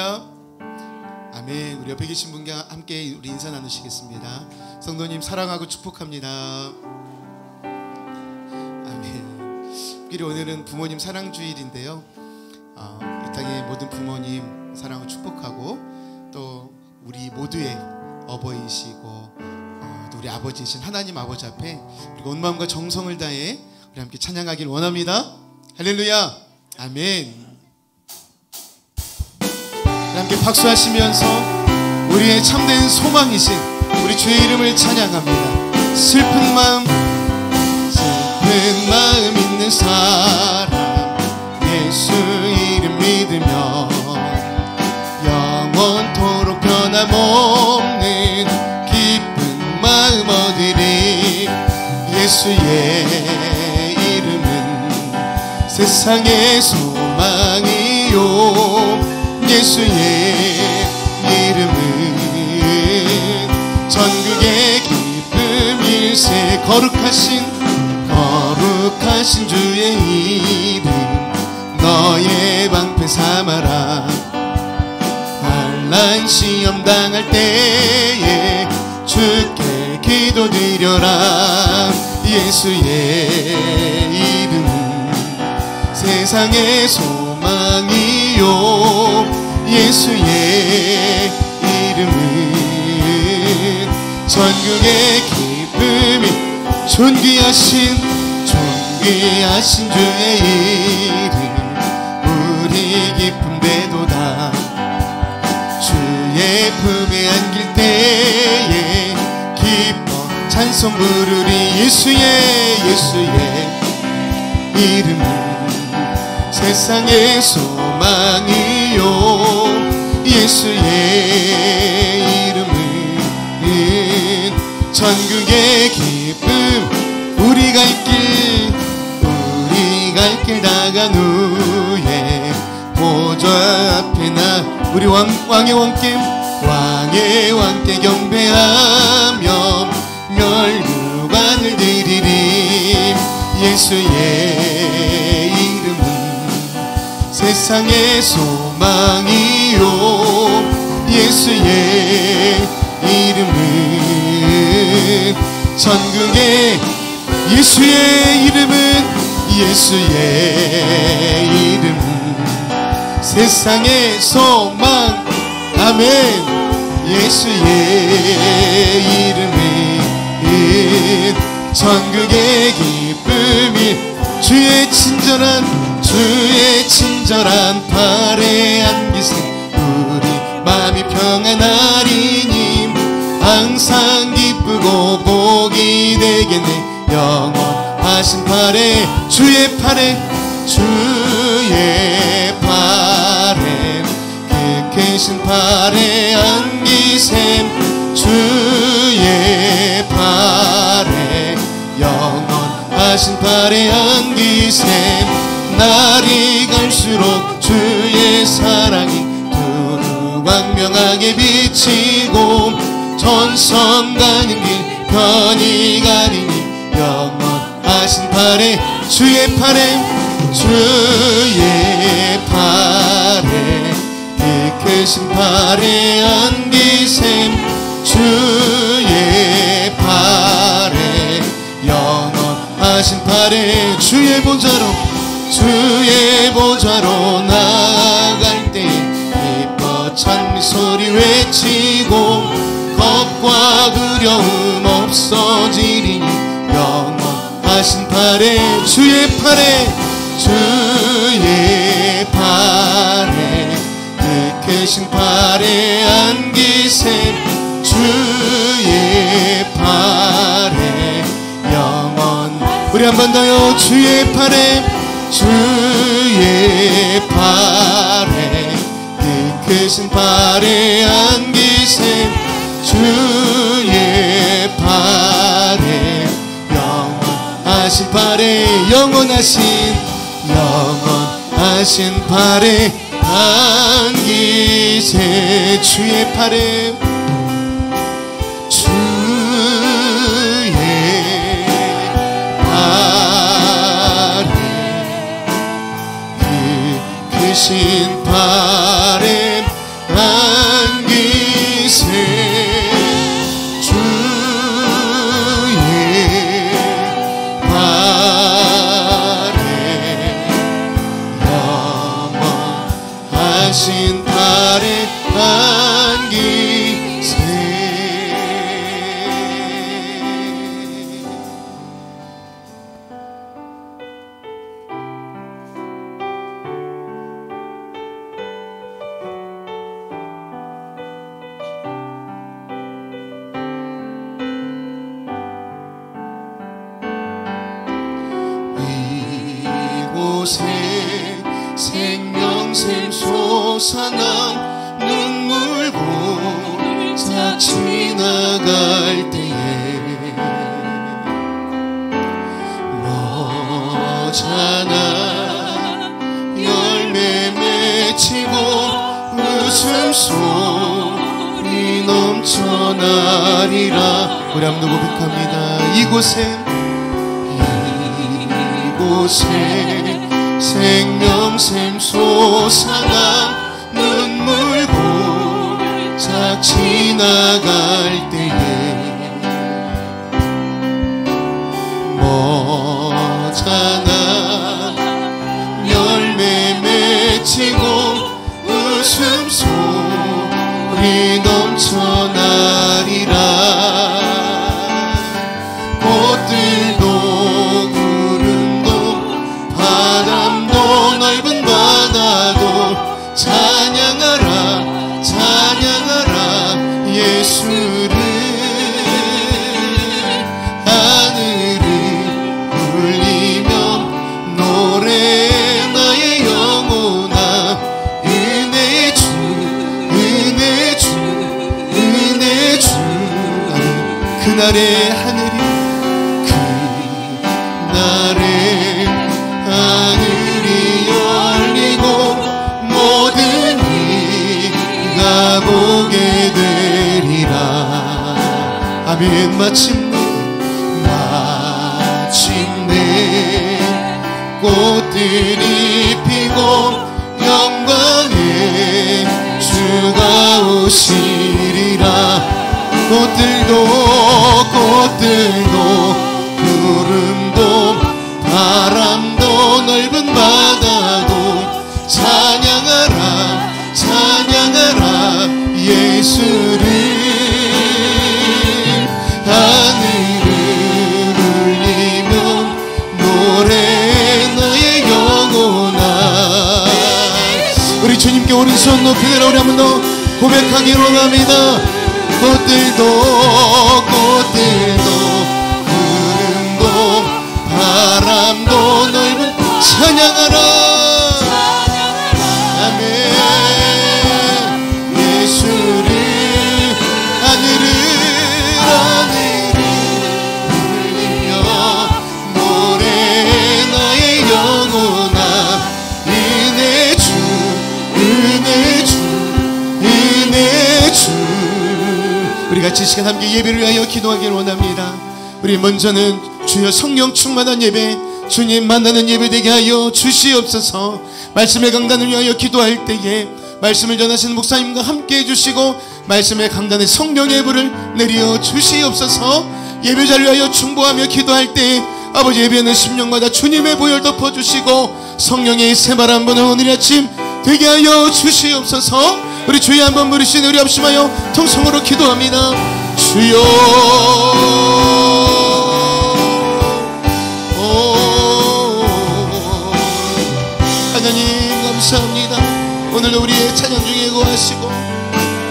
할렐루야. 아멘. 우리 옆에 계신 분과 함께 우리 인사 나누시겠습니다. 성도님 사랑하고 축복합니다. 아멘. 우리 오늘은 부모님 사랑주일인데요. 이 땅의 모든 부모님 사랑을 축복하고 또 우리 모두의 어버이시고 또 우리 아버지이신 하나님 아버지 앞에 그리고 온 마음과 정성을 다해 우리 함께 찬양하길 원합니다. 할렐루야. 아멘. 함께 박수하시면서 우리의 참된 소망이신 우리 주의 이름을 찬양합니다. 슬픈 마음 있는 사람 예수 이름 믿으며 영원토록 변함없는 기쁜 마음 얻으리. 예수의 이름은 세상의 소망이요 예수의 이름은 전국의 기쁨일세. 거룩하신 주의 이름 너의 방패 삼아라. 환난 시험 당할 때에 주께 기도드려라. 예수의 이름은 세상의 소망이요 예수의 이름은 전국의 기쁨이 존귀하신 주의 이름 우리 기쁨되도다. 주의 품에 안길 때에 기뻐 찬송 부르리. 예수의 이름은 세상의 소망이요 예수의 이름은 전국의 기쁨. 우리 갈 길 나간 후에 보좌 앞에 나 우리 왕의 왕께 경배하며 멸류관을 드리리. 예수의 이름은 세상의 소망이요 예수의 이름은 전국의 예수의 이름은 세상의 소망. 아멘. 예수의 이름은 전국의 기쁨이 주의 친절한 팔에 안기세. 우리 마음이 평안하리니 항상 기쁘고 복이 되겠네. 영원하신 팔에 주의 팔에 그 크신 팔에 안기셈. 주의 팔에 영원하신 팔에 안기셈. 날이 갈수록 주의 사랑이 두루 광명하게 비치고 전성 가는 길 편히 가리니 영원하신 팔에 주의 팔에 그 크신 팔에 안기셈. 주의 팔에 영원하신 팔에 주의 보좌로 나아갈 때 기뻐 찬미 소리 외치고 겁과 두려움 없어지리니 영원하신 팔에 주의 팔에 그 크신 팔에 안기셈. 주의 팔에 우리 한 번 더요. 주의 팔에 그 크신 팔에 안기셈. 주의 팔에 영원하신 팔에 영원하신 팔에 안기세. 주의 팔에 크신 팔에 주신 아래 안기세. 이곳에 생명샘 솟아난 눈물 골짝 지나갈 때에 너잖아 열매 맺히고 웃음소리 넘쳐나리라. 우리 한번 고백합니다. 이곳에 생명샘 솟아난 눈물 골짝 지나갈 때에 뭐잖아 열매 맺히고 웃음소리 넘쳐나리라. 꽃들도 넓은 바다도 찬양하라 찬양하라 예수를. 하늘을 울리며 노래 나의 영혼아 은혜 주 은혜 주 은혜 주. 그날의 하늘이 그날의 하늘이 열리고 모든 이가 보게 되리라. 아멘. 마침내 꽃들이 피고 영광의 주가 오시리라. 꽃들도 구름도 바람도 넓은 바다도 찬양하라 찬양하라 예수를. 하늘을 울리며 노래 너의 영혼아. 우리 주님께 오른손 높이 들어 우리 한번 더 고백하기로 합니다. 꽃들도 구름도 바람도 넓은 찬양하라 아멘 예수를. 하늘을 울리며 노래 나의 영혼아 은혜 주 은혜 주 은혜 주. 우리 같이 시간 함께 예배를 위하여 기도하기를 원합니다. 우리 먼저는 주여 성령 충만한 예배 주님 만나는 예배 되게 하여 주시옵소서. 말씀의 강단을 위하여 기도할 때에 말씀을 전하시는 목사님과 함께 해주시고 말씀의 강단에 성령의 불을 내려 주시옵소서. 예배자를 위하여 중보하며 기도할 때에 아버지 예배하는 심령마다 주님의 보혈 덮어주시고 성령의 새바람 부는 오늘 아침 되게 하여 주시옵소서. 우리 주여 한번 부르시는 우리 합심하여 통성으로 기도합니다. 주여 하나님 감사합니다. 오늘도 우리의 찬양 중에 거하시고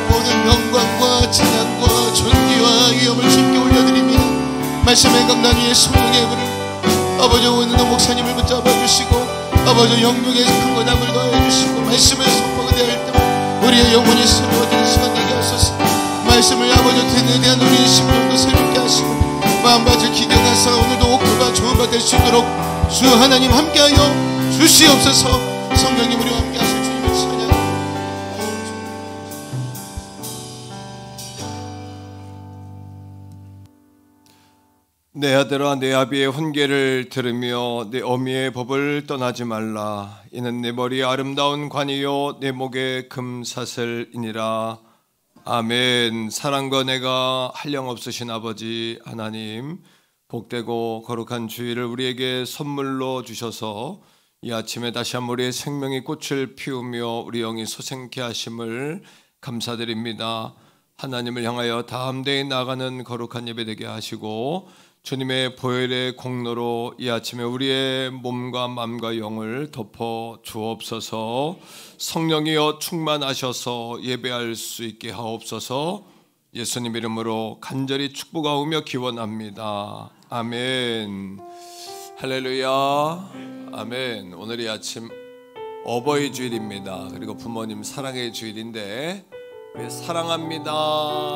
모든 영광과 찬양과 존귀와 위엄을 주님께 올려드립니다. 말씀의 강단 위에 성령의 불을 아버지 오늘도 목사님을 붙잡아 주시고 아버지 영육에 큰 거담을 더해 주시고 말씀을 선포하게 될 때 우리의 영혼이 새로워지는 시간 되게 하소서. 말씀을 아버지 듣는 대한 우리의 심령도 새롭게 하시고 마음밭을 기경하사 오늘도 옥토가 좋은 바 될 수 있도록 주 하나님 함께하여 주시옵소서. 성령님 우리와 함께 하실 주님을 찬양. 내 아들아 내 아비의 훈계를 들으며 내 어미의 법을 떠나지 말라. 이는 내 머리에 아름다운 관이요 내 목에 금사슬이니라. 아멘. 사랑과 내가 한량없으신 아버지 하나님, 복되고 거룩한 주일을 우리에게 선물로 주셔서 이 아침에 다시 한번 우리의 생명의 꽃을 피우며 우리 영이 소생케 하심을 감사드립니다. 하나님을 향하여 다함대에 나가는 거룩한 예배 되게 하시고 주님의 보혈의 공로로 이 아침에 우리의 몸과 마음과 영을 덮어 주옵소서. 성령이여 충만하셔서 예배할 수 있게 하옵소서. 예수님 이름으로 간절히 축복하오며 기원합니다. 아멘. 할렐루야. 아멘. 오늘이 아침 어버이 주일입니다. 그리고 부모님 사랑의 주일인데 우리 사랑합니다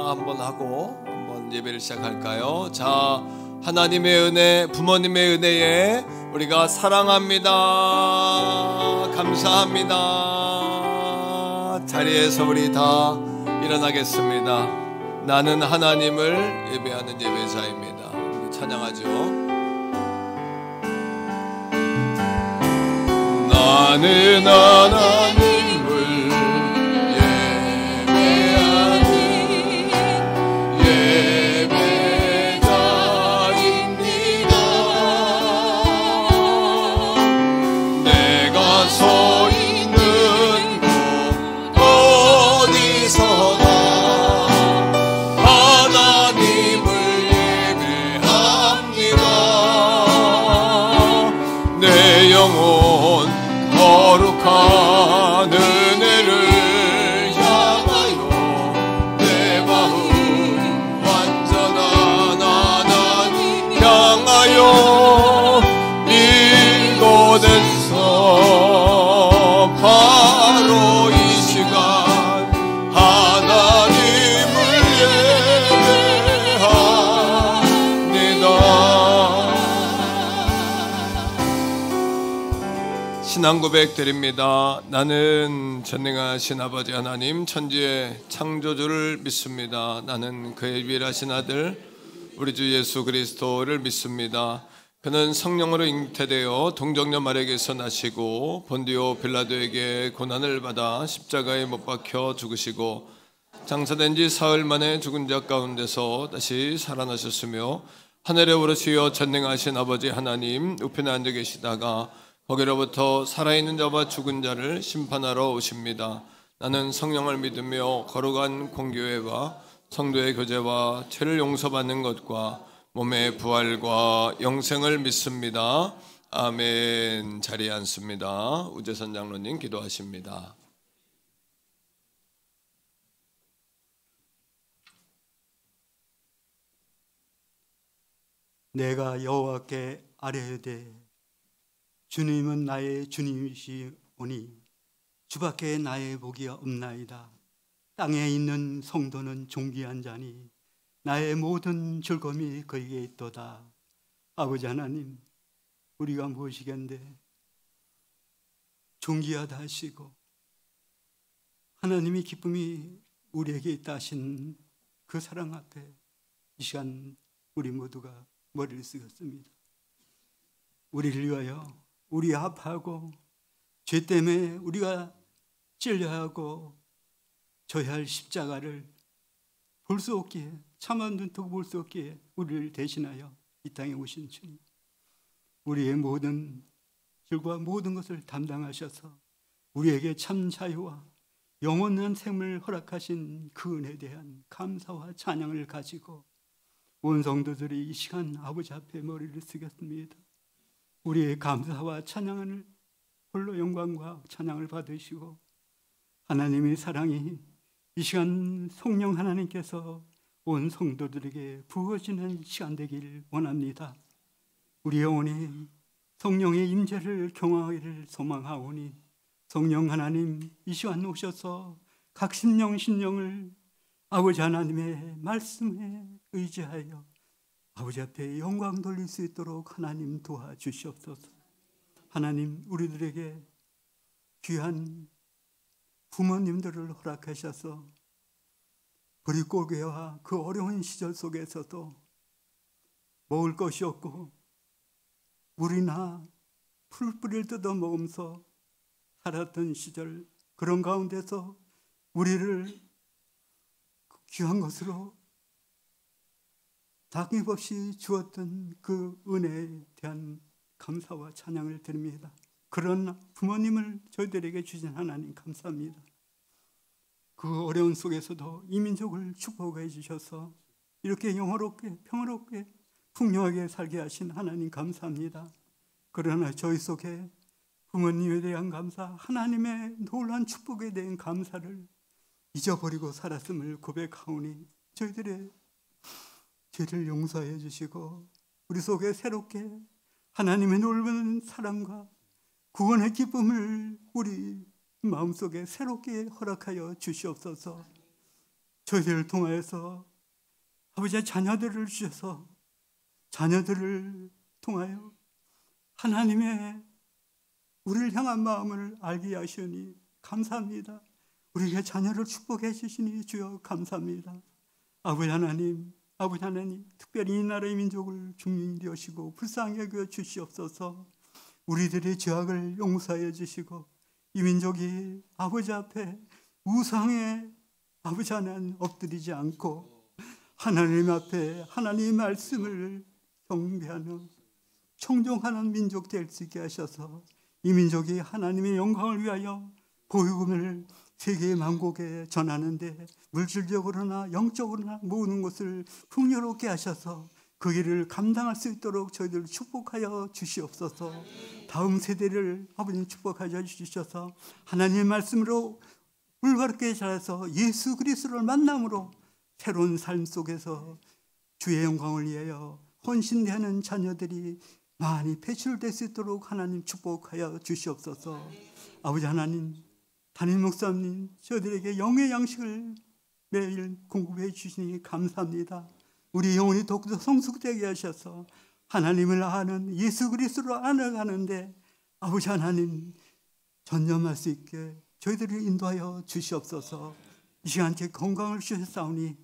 한번 하고 한번 예배를 시작할까요? 자, 하나님의 은혜, 부모님의 은혜에 우리가 사랑합니다, 감사합니다. 자리에서 우리 다 일어나겠습니다. 나는 하나님을 예배하는 예배자입니다. 우리 찬양하죠. 나는 하나님을 서 있는 곳 어디서나 하나님을 예배합니다. 내 영혼 거룩한 은혜를 향하여 내 마음 완전한 하나님 향하여 이곳에서 바로 이 시간 하나님을 예배합니다. 신앙 고백 드립니다. 나는 전능하신 아버지 하나님 천지의 창조주를 믿습니다. 나는 그의 유일하신 아들 우리 주 예수 그리스도를 믿습니다. 그는 성령으로 잉태되어 동정녀 마리아에게서 나시고 본디오 빌라도에게 고난을 받아 십자가에 못 박혀 죽으시고 장사된 지 사흘 만에 죽은 자 가운데서 다시 살아나셨으며 하늘에 오르시어 전능하신 아버지 하나님 우편에 앉아 계시다가 거기로부터 살아있는 자와 죽은 자를 심판하러 오십니다. 나는 성령을 믿으며 거룩한 공교회와 성도의 교제와 죄를 용서받는 것과 몸의 부활과 영생을 믿습니다. 아멘. 자리에 앉습니다. 우재선 장로님 기도하십니다. 내가 여호와께 아뢰되 주님은 나의 주님이시오니 주밖에 나의 복이 없나이다. 땅에 있는 성도는 존귀한 자니 나의 모든 즐거움이 그에게 있도다. 아버지 하나님, 우리가 무엇이겠는데 존귀하다 하시고 하나님의 기쁨이 우리에게 있다 하신 그 사랑 앞에 이 시간 우리 모두가 머리를 숙였습니다. 우리를 위하여 우리 아파하고 죄 때문에 우리가 찔려야 하고 져야 할 십자가를 볼 수 없기에, 참한 눈뜨고 볼 수 없기에 우리를 대신하여 이 땅에 오신 주님, 우리의 모든 길과 모든 것을 담당하셔서 우리에게 참 자유와 영원한 생을 허락하신 그 은혜에 대한 감사와 찬양을 가지고 온 성도들이 이 시간 아버지 앞에 머리를 숙였습니다. 우리의 감사와 찬양을 홀로 영광과 찬양을 받으시고 하나님의 사랑이 이 시간 성령 하나님께서 온 성도들에게 부어지는 시간 되길 원합니다. 우리 영혼이 성령의 임재를 경험하기를 소망하오니 성령 하나님 이 시간 오셔서 각 심령을 아버지 하나님의 말씀에 의지하여 아버지 앞에 영광 돌릴 수 있도록 하나님 도와주시옵소서. 하나님, 우리들에게 귀한 부모님들을 허락하셔서 버리고개와 그 어려운 시절 속에서도 먹을 것이 없고 물이나 풀뿌리를 뜯어 먹으면서 살았던 시절, 그런 가운데서 우리를 귀한 것으로 당김없이 주었던 그 은혜에 대한 감사와 찬양을 드립니다. 그런 부모님을 저희들에게 주신 하나님 감사합니다. 그 어려운 속에서도 이 민족을 축복해 주셔서 이렇게 영화롭게 평화롭게 풍요하게 살게 하신 하나님 감사합니다. 그러나 저희 속에 부모님에 대한 감사, 하나님의 놀라운 축복에 대한 감사를 잊어버리고 살았음을 고백하오니 저희들의 죄를 용서해 주시고 우리 속에 새롭게 하나님의 놀라운 사랑과 구원의 기쁨을 우리 마음속에 새롭게 허락하여 주시옵소서. 저희들을 통하여서 아버지의 자녀들을 주셔서 자녀들을 통하여 하나님의 우리를 향한 마음을 알게 하시니 감사합니다. 우리에게 자녀를 축복해 주시니 주여 감사합니다. 아버지 하나님, 특별히 이 나라의 민족을 중림히 여시고 불쌍히 여겨 주시옵소서. 우리들의 죄악을 용서해 주시고 이 민족이 아버지 앞에 우상에 아버지 하나님 엎드리지 않고 하나님 앞에 하나님의 말씀을 경배하는 청종하는 민족 될 수 있게 하셔서 이 민족이 하나님의 영광을 위하여 복음을 세계 만국에 전하는데 물질적으로나 영적으로나 모든 것을 풍요롭게 하셔서 그 길을 감당할 수 있도록 저희들을 축복하여 주시옵소서. 다음 세대를 아버님 축복하여 주셔서 하나님의 말씀으로 올바르게 자라서 예수 그리스도를 만남으로 새로운 삶 속에서 주의 영광을 위하여 헌신되는 자녀들이 많이 배출될 수 있도록 하나님 축복하여 주시옵소서. 아버지 하나님, 담임 목사님 저희들에게 영의 양식을 매일 공급해 주시니 감사합니다. 우리 영혼이 더욱더 성숙되게 하셔서 하나님을 아는 예수 그리스도를 알아가는데 아버지 하나님 전념할 수 있게 저희들을 인도하여 주시옵소서. 이 시간째 건강을 주셨사오니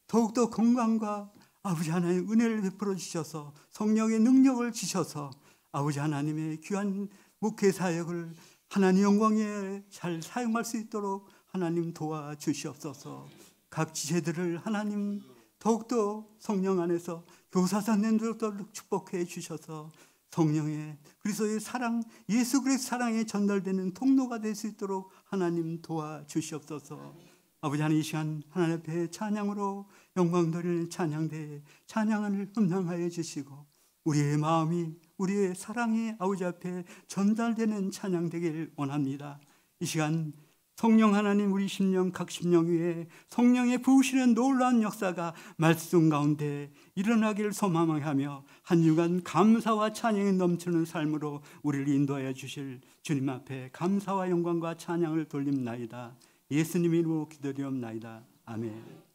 더욱더 건강과 아버지 하나님 은혜를 베풀어 주셔서 성령의 능력을 주셔서 아버지 하나님의 귀한 목회 사역을 하나님 영광에 잘 사용할 수 있도록 하나님 도와주시옵소서. 각 지체들을 하나님 더욱더 성령 안에서 교사선생님들도 축복해 주셔서 성령의 그리스도의 사랑, 예수 그리스도의 사랑에 전달되는 통로가 될 수 있도록 하나님 도와주시옵소서. 아버지 하나님 이 시간 하나님 앞에 찬양으로 영광 돌리는 찬양대에 찬양을 흠명하여 주시고 우리의 마음이 우리의 사랑이 아버지 앞에 전달되는 찬양 되길 원합니다. 이 시간 성령 하나님 우리 심령 각 심령 위에 성령의 부으시는 놀라운 역사가 말씀 가운데 일어나기를 소망하며 한 주간 감사와 찬양이 넘치는 삶으로 우리를 인도하여 주실 주님 앞에 감사와 영광과 찬양을 돌립나이다. 예수님 이름으로 기도리옵나이다. 아멘.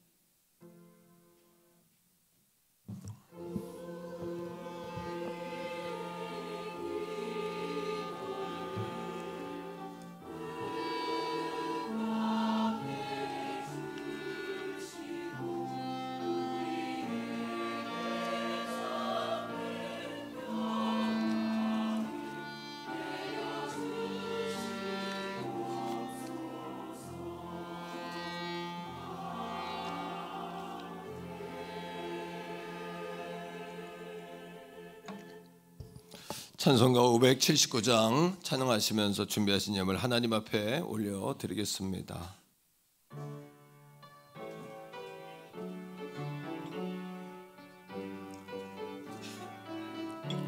찬송가 579장 찬양하시면서 준비하신 예물 하나님 앞에 올려드리겠습니다.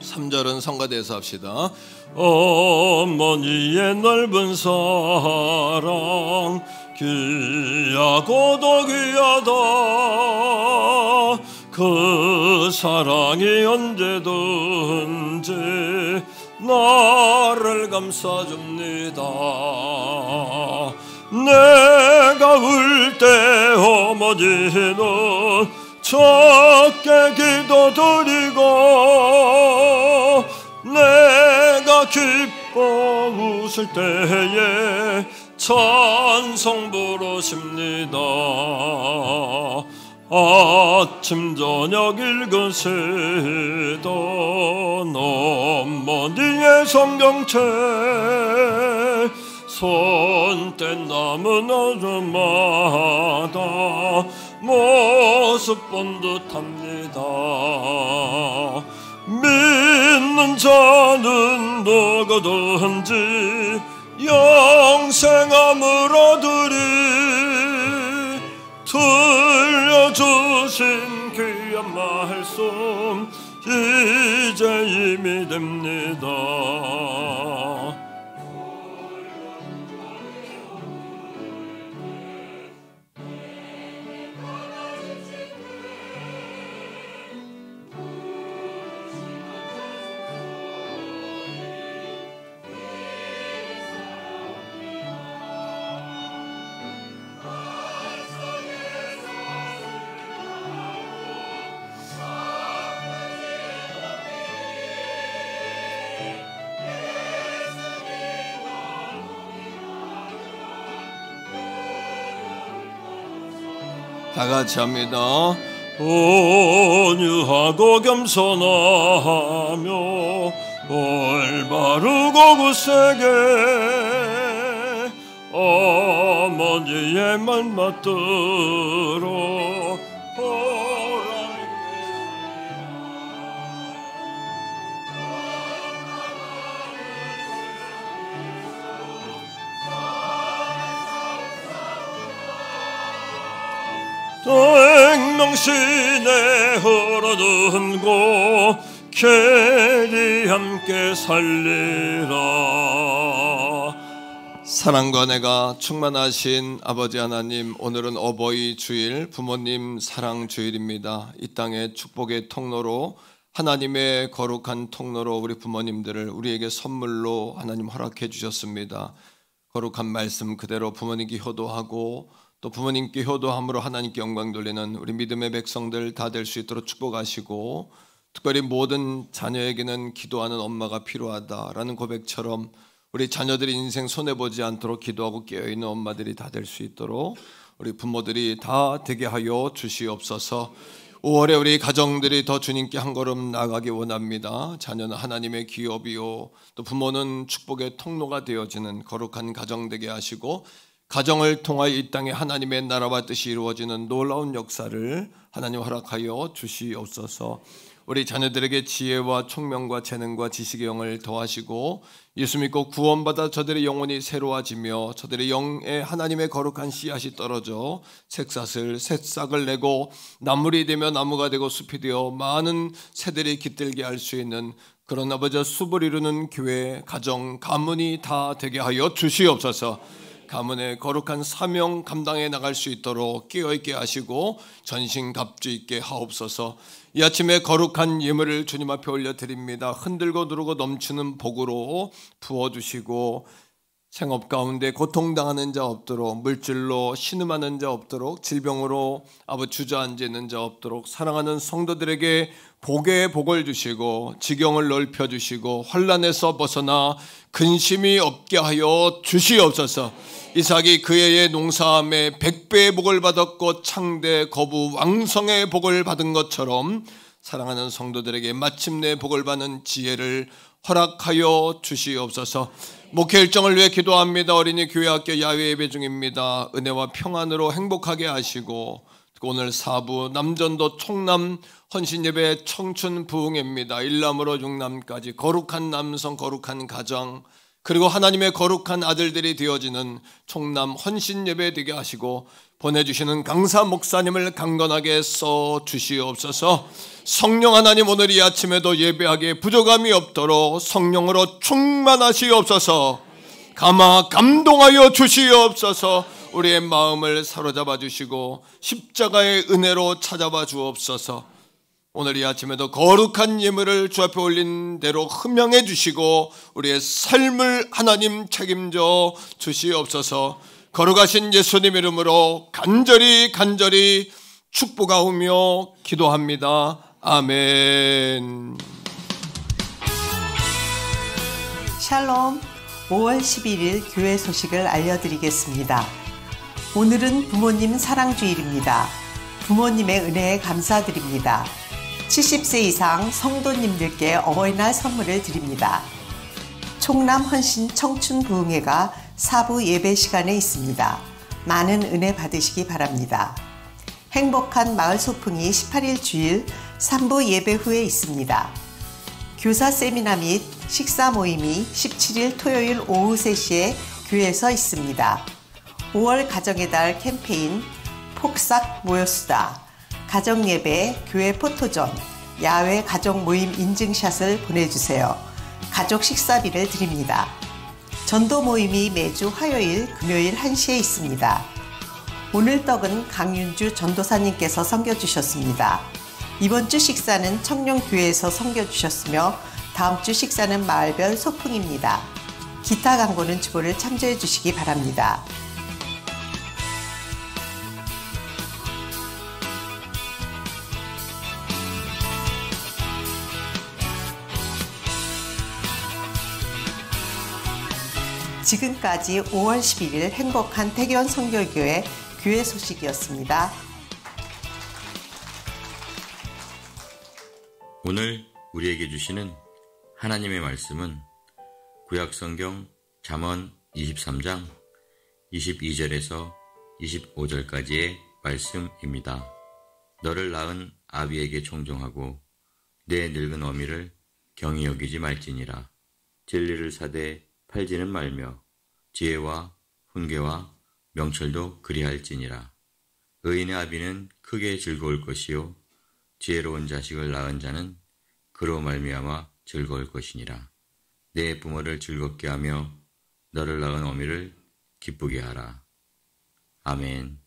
3절은 성가대에서 합시다. 어머니의 넓은 사랑 귀하고도 귀하다. 그 사랑이 언제든지 나를 감싸줍니다. 내가 울 때 어머니는 적게 기도드리고 내가 기뻐 웃을 때에 찬송 부르십니다. 아침 저녁 읽으시던 어머니의 성경책 손뗀 남은 어둠마다 모습 본 듯합니다. 믿는 자는 누구든지 영생함을 얻으리. 들려주신 귀한 말씀 이제 이미 됩니다. 다 같이 합니다. 온유하고 겸손하며 올바르고 굳세게 어머니의 말 맞들어 생명신에 흐르는 곳 계리 함께 살리라. 사랑과 은혜가 충만하신 아버지 하나님, 오늘은 어버이 주일, 부모님 사랑 주일입니다. 이 땅의 축복의 통로로, 하나님의 거룩한 통로로 우리 부모님들을 우리에게 선물로 하나님 허락해 주셨습니다. 거룩한 말씀 그대로 부모님께 효도하고 또 부모님께 효도함으로 하나님께 영광 돌리는 우리 믿음의 백성들 다 될 수 있도록 축복하시고, 특별히 모든 자녀에게는 기도하는 엄마가 필요하다라는 고백처럼 우리 자녀들이 인생 손해보지 않도록 기도하고 깨어있는 엄마들이 다 될 수 있도록 우리 부모들이 다 되게 하여 주시옵소서. 5월에 우리 가정들이 더 주님께 한 걸음 나아가기 원합니다. 자녀는 하나님의 기업이요, 또 부모는 축복의 통로가 되어지는 거룩한 가정 되게 하시고, 가정을 통하여 이 땅에 하나님의 나라와 뜻이 이루어지는 놀라운 역사를 하나님 허락하여 주시옵소서. 우리 자녀들에게 지혜와 총명과 재능과 지식의 영을 더하시고, 예수 믿고 구원받아 저들의 영혼이 새로워지며 저들의 영에 하나님의 거룩한 씨앗이 떨어져 새싹을 내고 나물이 되며 나무가 되고 숲이 되어 많은 새들이 깃들게 할 수 있는 그런 아버지 숲을 이루는 교회, 가정, 가문이 다 되게 하여 주시옵소서. 가문의 거룩한 사명 감당해 나갈 수 있도록 깨어있게 하시고 전신갑주 있게 하옵소서. 이 아침에 거룩한 예물을 주님 앞에 올려드립니다. 흔들고 누르고 넘치는 복으로 부어주시고, 생업 가운데 고통당하는 자 없도록, 물질로 신음하는 자 없도록, 질병으로 주저앉는 자 없도록, 사랑하는 성도들에게 복의 복을 주시고 지경을 넓혀주시고 환난에서 벗어나 근심이 없게 하여 주시옵소서. 이삭이 그 해의 농사함에 100배의 복을 받았고 창대 거부 왕성의 복을 받은 것처럼 사랑하는 성도들에게 마침내 복을 받는 지혜를 허락하여 주시옵소서. 목회 일정을 위해 기도합니다. 어린이 교회학교 야외 예배 중입니다. 은혜와 평안으로 행복하게 하시고, 오늘 4부 남전도 총남 헌신예배 청춘 부흥회입니다. 1남으로 6남까지 거룩한 남성, 거룩한 가정, 그리고 하나님의 거룩한 아들들이 되어지는 총남 헌신예배 되게 하시고, 보내주시는 강사 목사님을 강건하게 써주시옵소서. 성령 하나님, 오늘 이 아침에도 예배하기에 부족함이 없도록 성령으로 충만하시옵소서. 감동하여 주시옵소서. 우리의 마음을 사로잡아 주시고 십자가의 은혜로 찾아봐 주옵소서. 오늘 이 아침에도 거룩한 예물을 주 앞에 올린 대로 흠양해 주시고 우리의 삶을 하나님 책임져 주시옵소서. 거룩하신 예수님 이름으로 간절히 축복하오며 기도합니다. 아멘. 샬롬. 5월 11일 교회 소식을 알려드리겠습니다. 오늘은 부모님 사랑주일입니다. 부모님의 은혜에 감사드립니다. 70세 이상 성도님들께 어버이날 선물을 드립니다. 총남 헌신 청춘 부흥회가 4부 예배 시간에 있습니다. 많은 은혜 받으시기 바랍니다. 행복한 마을 소풍이 18일 주일 3부 예배 후에 있습니다. 교사 세미나 및 식사 모임이 17일 토요일 오후 3시에 교회에서 있습니다. 5월 가정의 달 캠페인 폭삭 모여수다, 가정예배, 교회 포토존, 야외 가족 모임 인증샷을 보내주세요. 가족 식사비를 드립니다. 전도 모임이 매주 화요일, 금요일 1시에 있습니다. 오늘 떡은 강윤주 전도사님께서 섬겨주셨습니다. 이번 주 식사는 청룡교회에서 섬겨주셨으며 다음 주 식사는 마을별 소풍입니다. 기타 광고는 주보를 참조해 주시기 바랍니다. 지금까지 5월 11일 행복한 태교원 선교교회 교회 소식이었습니다. 오늘 우리에게 주시는 하나님의 말씀은 구약성경 잠언 23장 22절에서 25절까지의 말씀입니다. 너를 낳은 아비에게 청종하고 내 늙은 어미를 경히 여기지 말지니라. 진리를 사되 팔지는 말며 지혜와 훈계와 명철도 그리할지니라. 의인의 아비는 크게 즐거울 것이요 지혜로운 자식을 낳은 자는 그로 말미암아 즐거울 것이니라. 내 부모를 즐겁게 하며 너를 낳은 어미를 기쁘게 하라. 아멘.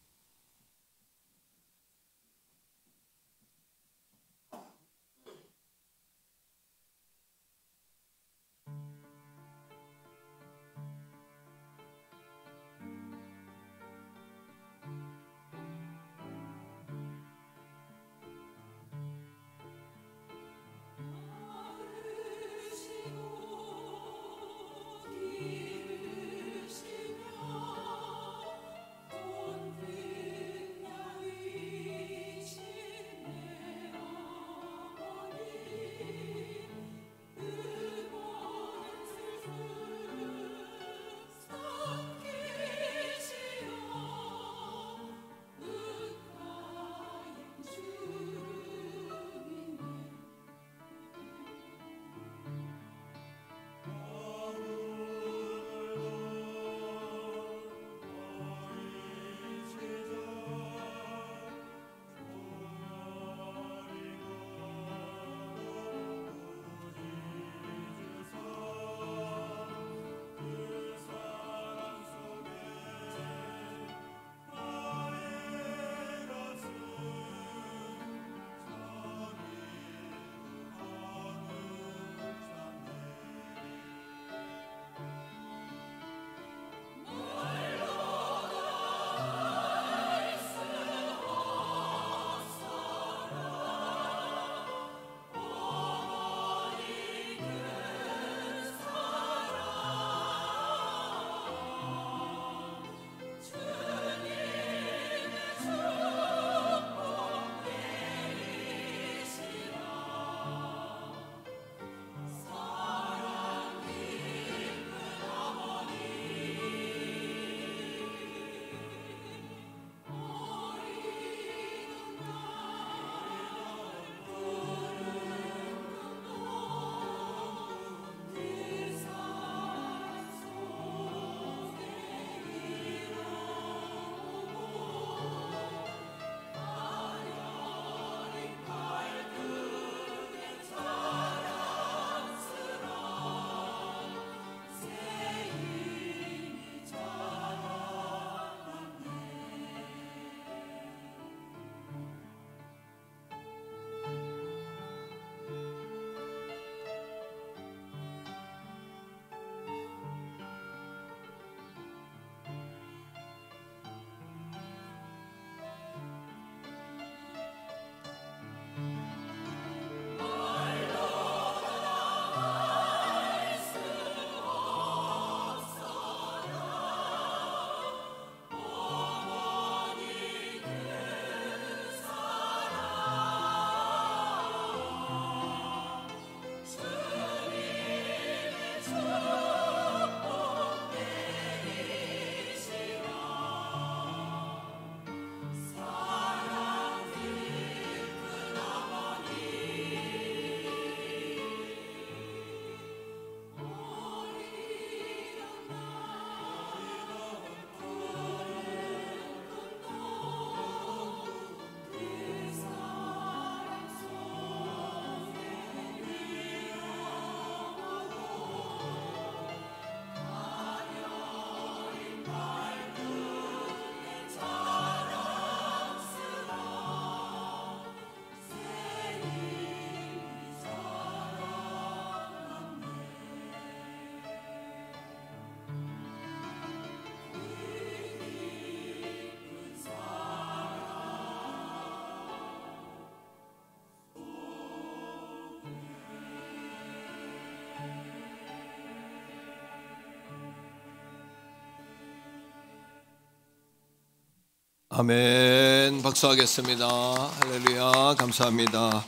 아멘. 박수하겠습니다. 할렐루야. 감사합니다.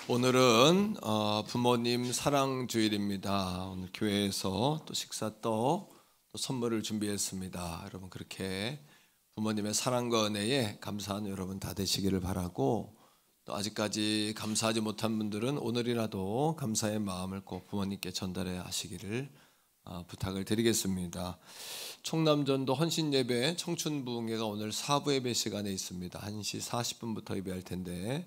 오늘은 부모님 사랑 주일입니다. 오늘 교회에서 또 식사 또 선물을 준비했습니다. 여러분 그렇게 부모님의 사랑과 은혜에 감사하는 여러분 다 되시기를 바라고, 또 아직까지 감사하지 못한 분들은 오늘이라도 감사의 마음을 꼭 부모님께 전달해 하시기를 부탁을 드리겠습니다. 총남전도 헌신예배 청춘부흥회가 오늘 4부 예배 시간에 있습니다. 1시 40분부터 예배할 텐데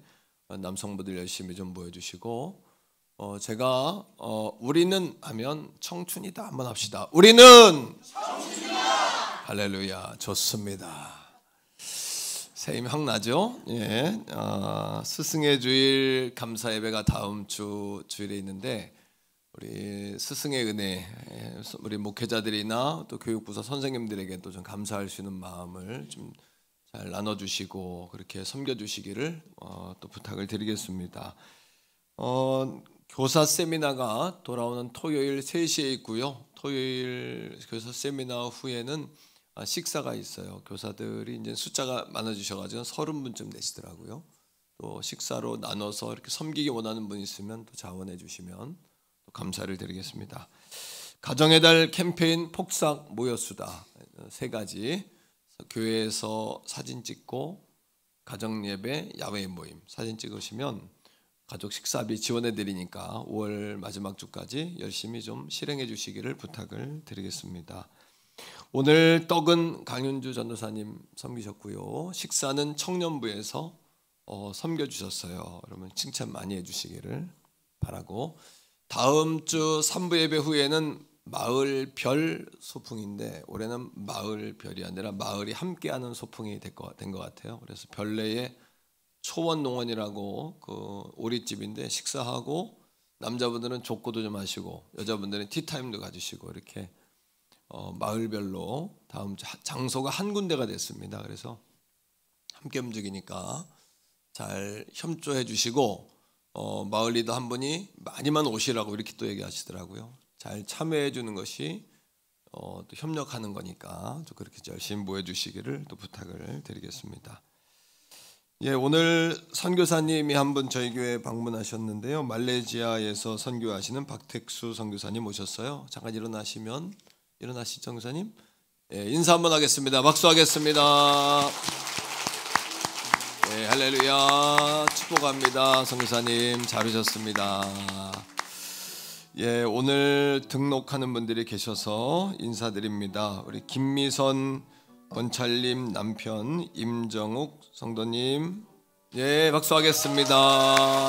남성분들 열심히 좀 모여주시고, 제가 우리는 하면 청춘이다 한번 합시다. 우리는 청춘이다. 할렐루야. 좋습니다. 새힘 확 나죠? 예. 스승의 주일 감사 예배가 다음 주 주일에 있는데, 우리 스승의 은혜, 우리 목회자들이나 또 교육부서 선생님들에게 또 좀 감사할 수 있는 마음을 좀 잘 나눠주시고 그렇게 섬겨주시기를 또 부탁을 드리겠습니다. 교사 세미나가 돌아오는 토요일 3시에 있고요. 토요일 교사 세미나 후에는 식사가 있어요. 교사들이 이제 숫자가 많아지셔가지고 30분쯤 되시더라고요. 또 식사로 나눠서 이렇게 섬기기 원하는 분 있으면 또 자원해 주시면 또 감사를 드리겠습니다. 가정의 달 캠페인 폭삭 모여수다 3가지, 교회에서 사진 찍고 가정 예배, 야외 모임 사진 찍으시면 가족 식사비 지원해 드리니까 5월 마지막 주까지 열심히 좀 실행해 주시기를 부탁을 드리겠습니다. 오늘 떡은 강윤주 전도사님 섬기셨고요. 식사는 청년부에서 섬겨주셨어요. 여러분 칭찬 많이 해주시기를 바라고, 다음 주 3부 예배 후에는 마을 별 소풍인데, 올해는 마을 별이 아니라 마을이 함께하는 소풍이 된 것 같아요. 그래서 별내에 초원농원이라고 그 오리집인데 식사하고 남자분들은 족구도 좀 하시고 여자분들은 티타임도 가지시고 이렇게 마을별로 다음 주 장소가 한 군데가 됐습니다. 그래서 함께 움직이니까 잘 협조해 주시고, 마을 리더 한 분이 많이만 오시라고 이렇게 또 얘기하시더라고요. 잘 참여해 주는 것이 또 협력하는 거니까 또 그렇게 열심히 모여 주시기를 또 부탁을 드리겠습니다. 예, 오늘 선교사님이 한 분 저희 교회에 방문하셨는데요. 말레이시아에서 선교하시는 박택수 선교사님 오셨어요. 잠깐 일어나시죠, 선교사님. 예, 인사 한번 하겠습니다. 박수하겠습니다. 예, 할렐루야. 축복합니다. 선교사님 잘 오셨습니다. 예, 오늘 등록하는 분들이 계셔서 인사드립니다. 우리 김미선 권찰님 남편 임정욱 성도님, 예, 박수하겠습니다.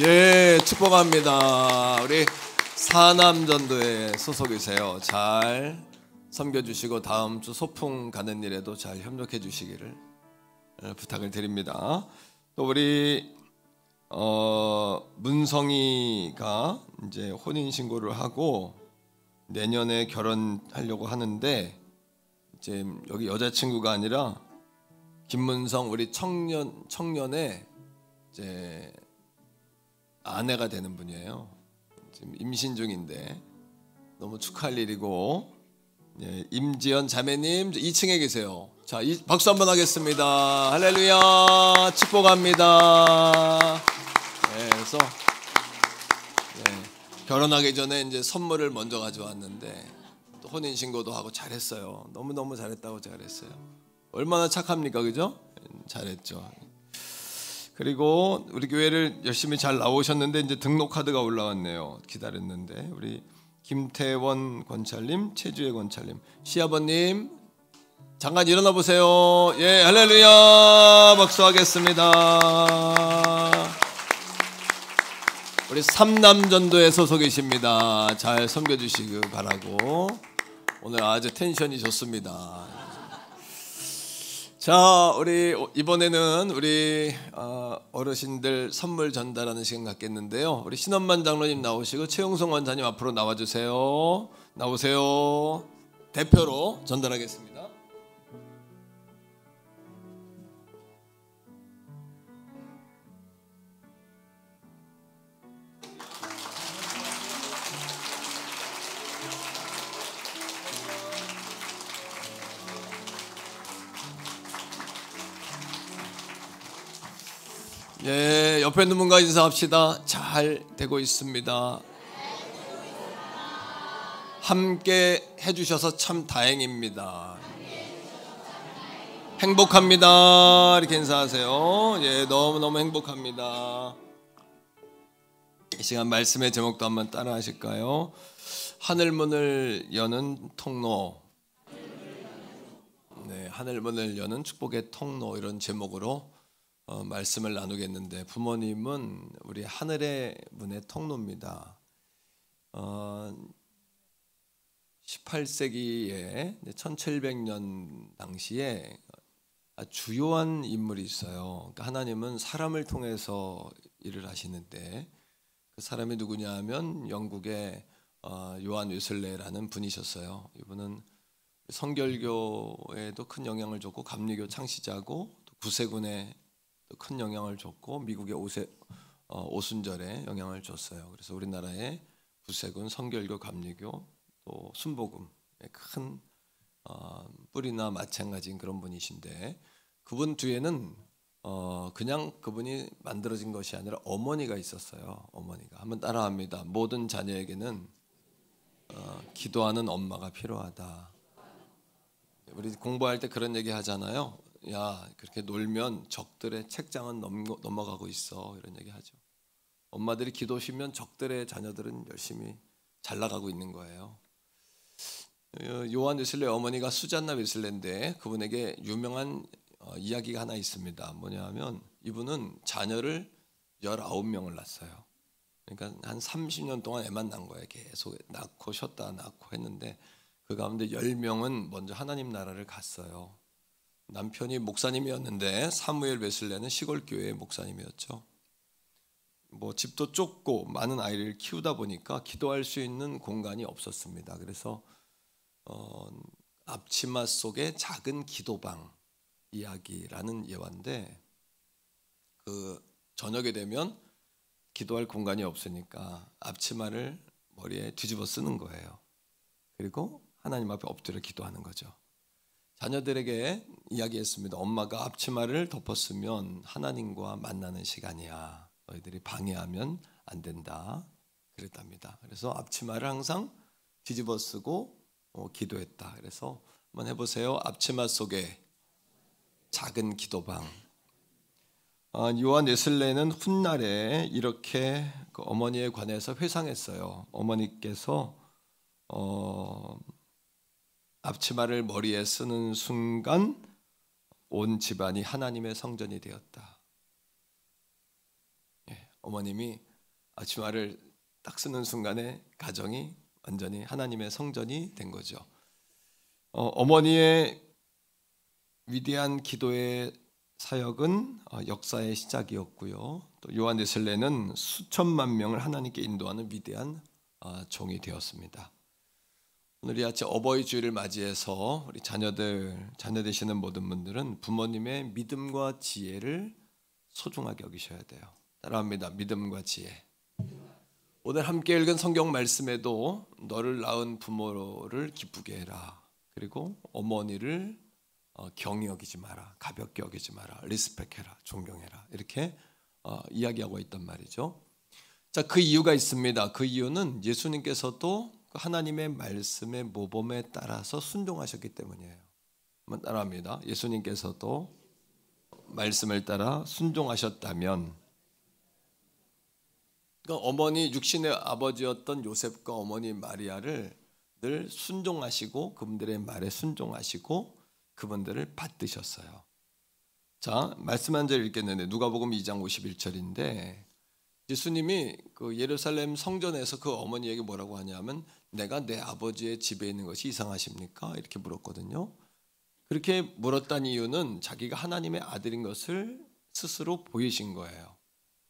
예, 축복합니다. 우리 사남전도에 소속이세요. 잘 섬겨주시고 다음 주 소풍 가는 일에도 잘 협력해 주시기를 부탁을 드립니다. 또 우리 문성이가 이제 혼인 신고를 하고 내년에 결혼하려고 하는데, 이제 여기 여자친구가 아니라 김문성 우리 청년의 이제 아내가 되는 분이에요. 지금 임신 중인데 너무 축하할 일이고, 예, 임지연 자매님 2층에 계세요. 자, 박수 한번 하겠습니다. 할렐루야. 축복합니다. 네, 그래서 결혼하기 전에 이제 선물을 먼저 가져왔는데 또 혼인 신고도 하고 잘했어요. 너무 잘했다고 잘했어요. 얼마나 착합니까, 그죠? 잘했죠. 그리고 우리 교회를 열심히 잘 나오셨는데 이제 등록 카드가 올라왔네요. 기다렸는데 우리 김태원 권찰님, 최주혜 권찰님, 시아버님 잠깐 일어나 보세요. 예, 할렐루야. 박수하겠습니다. 우리 삼남전도에 소속이십니다. 잘 섬겨주시기 바라고, 오늘 아주 텐션이 좋습니다. 자, 우리 이번에는 우리 어르신들 선물 전달하는 시간 갖겠는데요. 우리 신원만 장로님 나오시고 최용성 원장님 앞으로 나와주세요. 나오세요. 대표로 전달하겠습니다. 예, 옆에 있는 분과 인사합시다. 잘 되고 있습니다. 함께 해주셔서 참 다행입니다. 행복합니다. 이렇게 인사하세요. 예, 너무너무 행복합니다. 이 시간 말씀의 제목도 한번 따라 하실까요? 하늘문을 여는 통로. 네, 하늘문을 여는 축복의 통로, 이런 제목으로 말씀을 나누겠는데, 부모님은 우리 하늘의 문의 통로입니다. 18세기에 1700년 당시에 주요한 인물이 있어요. 그러니까 하나님은 사람을 통해서 일을 하시는데, 그 사람이 누구냐 하면 영국의 요한 웨슬레라는 분이셨어요. 이분은 성결교에도 큰 영향을 줬고, 감리교 창시자고, 또 구세군에 큰 영향을 줬고, 미국의 오순절에 영향을 줬어요. 그래서 우리나라의 구세군, 성결교, 감리교, 또 순복음의 큰 뿌리나 마찬가지인 그런 분이신데, 그분 뒤에는 그냥 그분이 만들어진 것이 아니라 어머니가 있었어요. 어머니가. 한번 따라합니다. 모든 자녀에게는 기도하는 엄마가 필요하다. 우리 공부할 때 그런 얘기 하잖아요. 야, 그렇게 놀면 적들의 책장은 넘어가고 있어, 이런 얘기 하죠. 엄마들이 기도 쉬면 적들의 자녀들은 열심히 잘 나가고 있는 거예요. 요한 웨슬레 어머니가 수잔나 웨슬레인데, 그분에게 유명한 이야기가 하나 있습니다. 뭐냐면 이분은 자녀를 19명을 낳았어요. 그러니까 한 30년 동안 애만 낳은 거예요. 계속 낳고 쉬었다 낳고 했는데, 그 가운데 10명은 먼저 하나님 나라를 갔어요. 남편이 목사님이었는데, 사무엘 웨슬레는 시골 교회의 목사님이었죠. 뭐 집도 좁고 많은 아이를 키우다 보니까 기도할 수 있는 공간이 없었습니다. 그래서 앞치마 속에 작은 기도방 이야기라는 예화인데, 그 저녁에 되면 기도할 공간이 없으니까 앞치마를 머리에 뒤집어 쓰는 거예요. 그리고 하나님 앞에 엎드려 기도하는 거죠. 자녀들에게 이야기했습니다. 엄마가 앞치마를 덮었으면 하나님과 만나는 시간이야. 너희들이 방해하면 안 된다. 그랬답니다. 그래서 앞치마를 항상 뒤집어 쓰고 기도했다. 그래서 한번 해보세요. 앞치마 속에 작은 기도방. 요한 웨슬레는 훗날에 이렇게 그 어머니에 관해서 회상했어요. 어머니께서 앞치마를 머리에 쓰는 순간 온 집안이 하나님의 성전이 되었다. 예, 어머님이 앞치마를 딱 쓰는 순간에 가정이 완전히 하나님의 성전이 된 거죠. 어머니의 위대한 기도의 사역은 역사의 시작이었고요. 또 요한 웨슬레는 수천만 명을 하나님께 인도하는 위대한 종이 되었습니다. 오늘 이 아침 어버이 주일을 맞이해서 우리 자녀 되시는 모든 분들은 부모님의 믿음과 지혜를 소중하게 여기셔야 돼요. 따라합니다. 믿음과 지혜. 오늘 함께 읽은 성경 말씀에도 너를 낳은 부모를 기쁘게 해라. 그리고 어머니를 경히 여기지 마라. 가볍게 여기지 마라. 리스펙해라. 존경해라. 이렇게 이야기하고 있단 말이죠. 자, 그 이유가 있습니다. 그 이유는 예수님께서도 하나님의 말씀의 모범에 따라서 순종하셨기 때문이에요. 한번 따라합니다. 예수님께서도 말씀을 따라 순종하셨다면, 그러니까 어머니 육신의 아버지였던 요셉과 어머니 마리아를 늘 순종하시고, 그분들의 말에 순종하시고 그분들을 받드셨어요. 자, 말씀 한 절 읽겠는데, 누가복음 2장 51절인데 예수님이 그 예루살렘 성전에서 그 어머니에게 뭐라고 하냐면, 내가 내 아버지의 집에 있는 것이 이상하십니까? 이렇게 물었거든요. 그렇게 물었다는 이유는 자기가 하나님의 아들인 것을 스스로 보이신 거예요.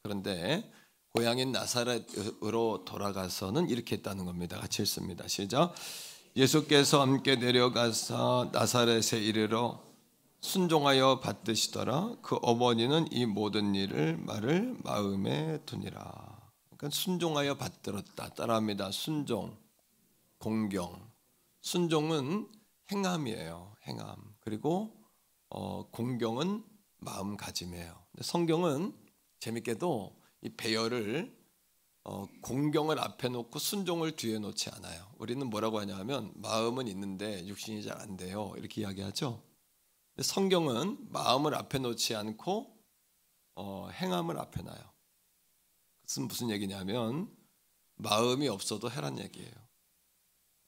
그런데 고향인 나사렛으로 돌아가서는 이렇게 했다는 겁니다. 같이 읽습니다. 시작. 예수께서 함께 내려가사 나사렛에 이르러 순종하여 받드시더라. 그 어머니는 이 모든 말을 마음에 두니라. 그러니까 순종하여 받들었다. 따라합니다. 순종, 공경. 순종은 행함이에요. 행함. 그리고 공경은 마음가짐이에요. 성경은 재밌게도 이 배열을 공경을 앞에 놓고 순종을 뒤에 놓지 않아요. 우리는 뭐라고 하냐면 마음은 있는데 육신이 잘 안 돼요, 이렇게 이야기하죠. 근데 성경은 마음을 앞에 놓지 않고 행함을 앞에 놔요. 그것은 무슨 얘기냐면 마음이 없어도 해란 얘기예요.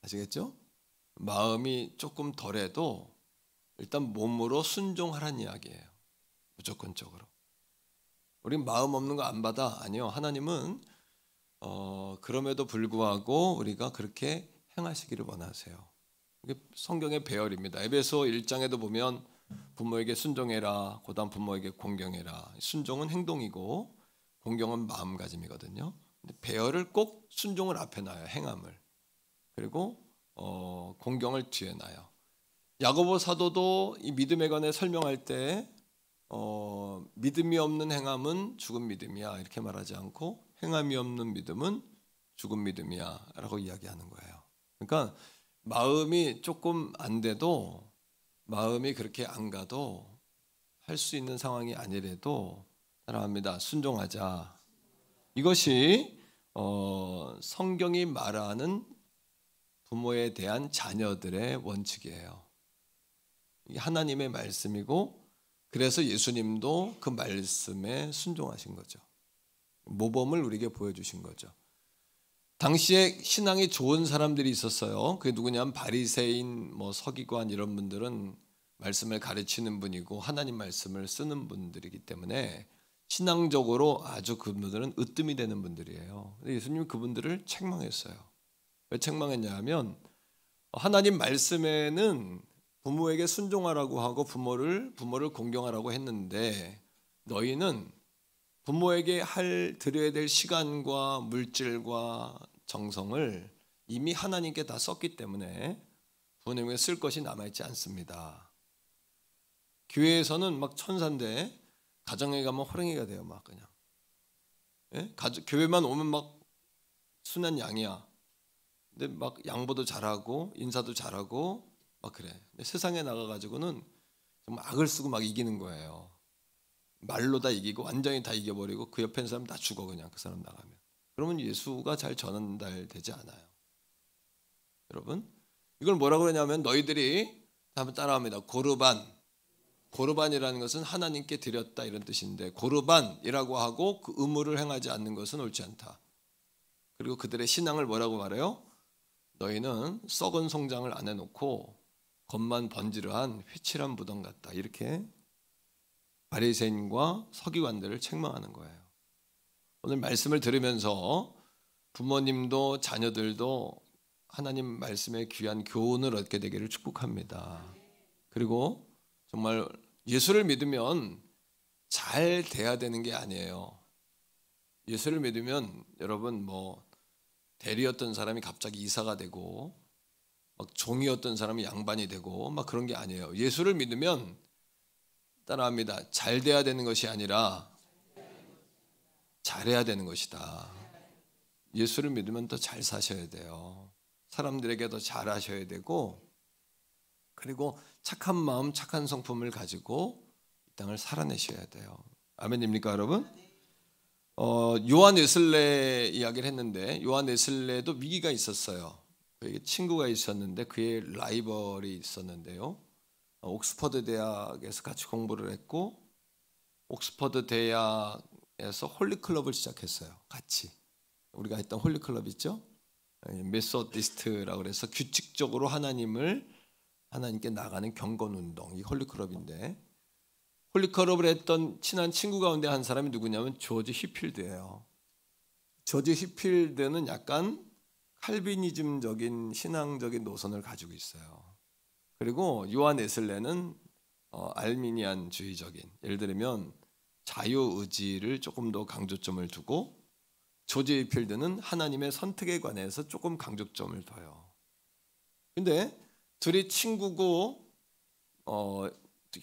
아시겠죠? 마음이 조금 덜해도 일단 몸으로 순종하란 이야기예요. 무조건적으로. 우린 마음 없는 거 안 받아? 아니요. 하나님은 그럼에도 불구하고 우리가 그렇게 행하시기를 원하세요. 이게 성경의 배열입니다. 에베소 1장에도 보면 부모에게 순종해라, 그다음 부모에게 공경해라. 순종은 행동이고 공경은 마음가짐이거든요. 근데 배열을 꼭 순종을 앞에 놔요. 행함을. 그리고 공경을 뒤에 놔요. 야고보 사도도 이 믿음에 관해 설명할 때 믿음이 없는 행함은 죽은 믿음이야 이렇게 말하지 않고 행함이 없는 믿음은 죽은 믿음이야 라고 이야기하는 거예요. 그러니까 마음이 조금 안 돼도, 마음이 그렇게 안 가도, 할 수 있는 상황이 아니래도 따라합니다. 순종하자. 이것이 성경이 말하는 부모에 대한 자녀들의 원칙이에요. 이게 하나님의 말씀이고, 그래서 예수님도 그 말씀에 순종하신 거죠. 모범을 우리에게 보여주신 거죠. 당시에 신앙이 좋은 사람들이 있었어요. 그게 누구냐면 바리새인, 서기관 이런 분들은 말씀을 가르치는 분이고 하나님 말씀을 쓰는 분들이기 때문에 신앙적으로 아주 그분들은 으뜸이 되는 분들이에요. 예수님이 그분들을 책망했어요. 왜 책망했냐 하면 하나님 말씀에는 부모에게 순종하라고 하고 부모를 공경하라고 했는데 너희는 부모에게 드려야 될 시간과 물질과 정성을 이미 하나님께 다 썼기 때문에 부모님에게 쓸 것이 남아있지 않습니다. 교회에서는 막 천사인데 가정에 가면 호랑이가 돼요. 막 그냥. 예? 교회만 오면 막 순한 양이야. 근데 막 양보도 잘하고 인사도 잘하고 막 그래. 근데 세상에 나가가지고는 정말 악을 쓰고 막 이기는 거예요. 말로 다 이기고 완전히 다 이겨버리고 그 옆에 있는 사람 다 죽어 그냥 그 사람 나가면. 그러면 예수가 잘 전달되지 않아요. 여러분 이걸 뭐라고 그러냐면 너희들이 한번 따라합니다. 고르반이라는 것은 하나님께 드렸다 이런 뜻인데 고르반이라고 하고 그 의무를 행하지 않는 것은 옳지 않다. 그리고 그들의 신앙을 뭐라고 말해요? 너희는 썩은 송장을 안에 놓고 겉만 번지르한 회칠한 무덤 같다. 이렇게 바리새인과 서기관들을 책망하는 거예요. 오늘 말씀을 들으면서 부모님도 자녀들도 하나님 말씀의 귀한 교훈을 얻게 되기를 축복합니다. 그리고 정말 예수를 믿으면 잘 돼야 되는 게 아니에요. 예수를 믿으면 여러분 대리였던 사람이 갑자기 이사가 되고 막 종이었던 사람이 양반이 되고 막 그런 게 아니에요. 예수를 믿으면 따라합니다. 잘 돼야 되는 것이 아니라 잘해야 되는 것이다. 예수를 믿으면 더 잘 사셔야 돼요. 사람들에게 더 잘하셔야 되고 그리고 착한 마음, 착한 성품을 가지고 이 땅을 살아내셔야 돼요. 아멘입니까 여러분? 요한 웨슬레 이야기를 했는데 요한 웨슬레도 위기가 있었어요. 그에게 친구가 있었는데 그의 라이벌이 있었는데요. 옥스퍼드 대학에서 같이 공부를 했고 옥스퍼드 대학에서 홀리클럽을 시작했어요. 같이 우리가 했던 홀리클럽 있죠? 메소디스트라고 해서 규칙적으로 하나님께 나가는 경건운동 이 홀리클럽인데 홀리클럽을 했던 친한 친구 가운데 한 사람이 누구냐면 조지 휘필드예요. 조지 휘필드는 약간 칼비니즘적인 신앙적인 노선을 가지고 있어요. 그리고 요한 웨슬레는 알미니안주의적인, 예를 들면 자유의지를 조금 더 강조점을 두고 조지 휘필드는 하나님의 선택에 관해서 조금 강조점을 둬요. 근데 둘이 친구고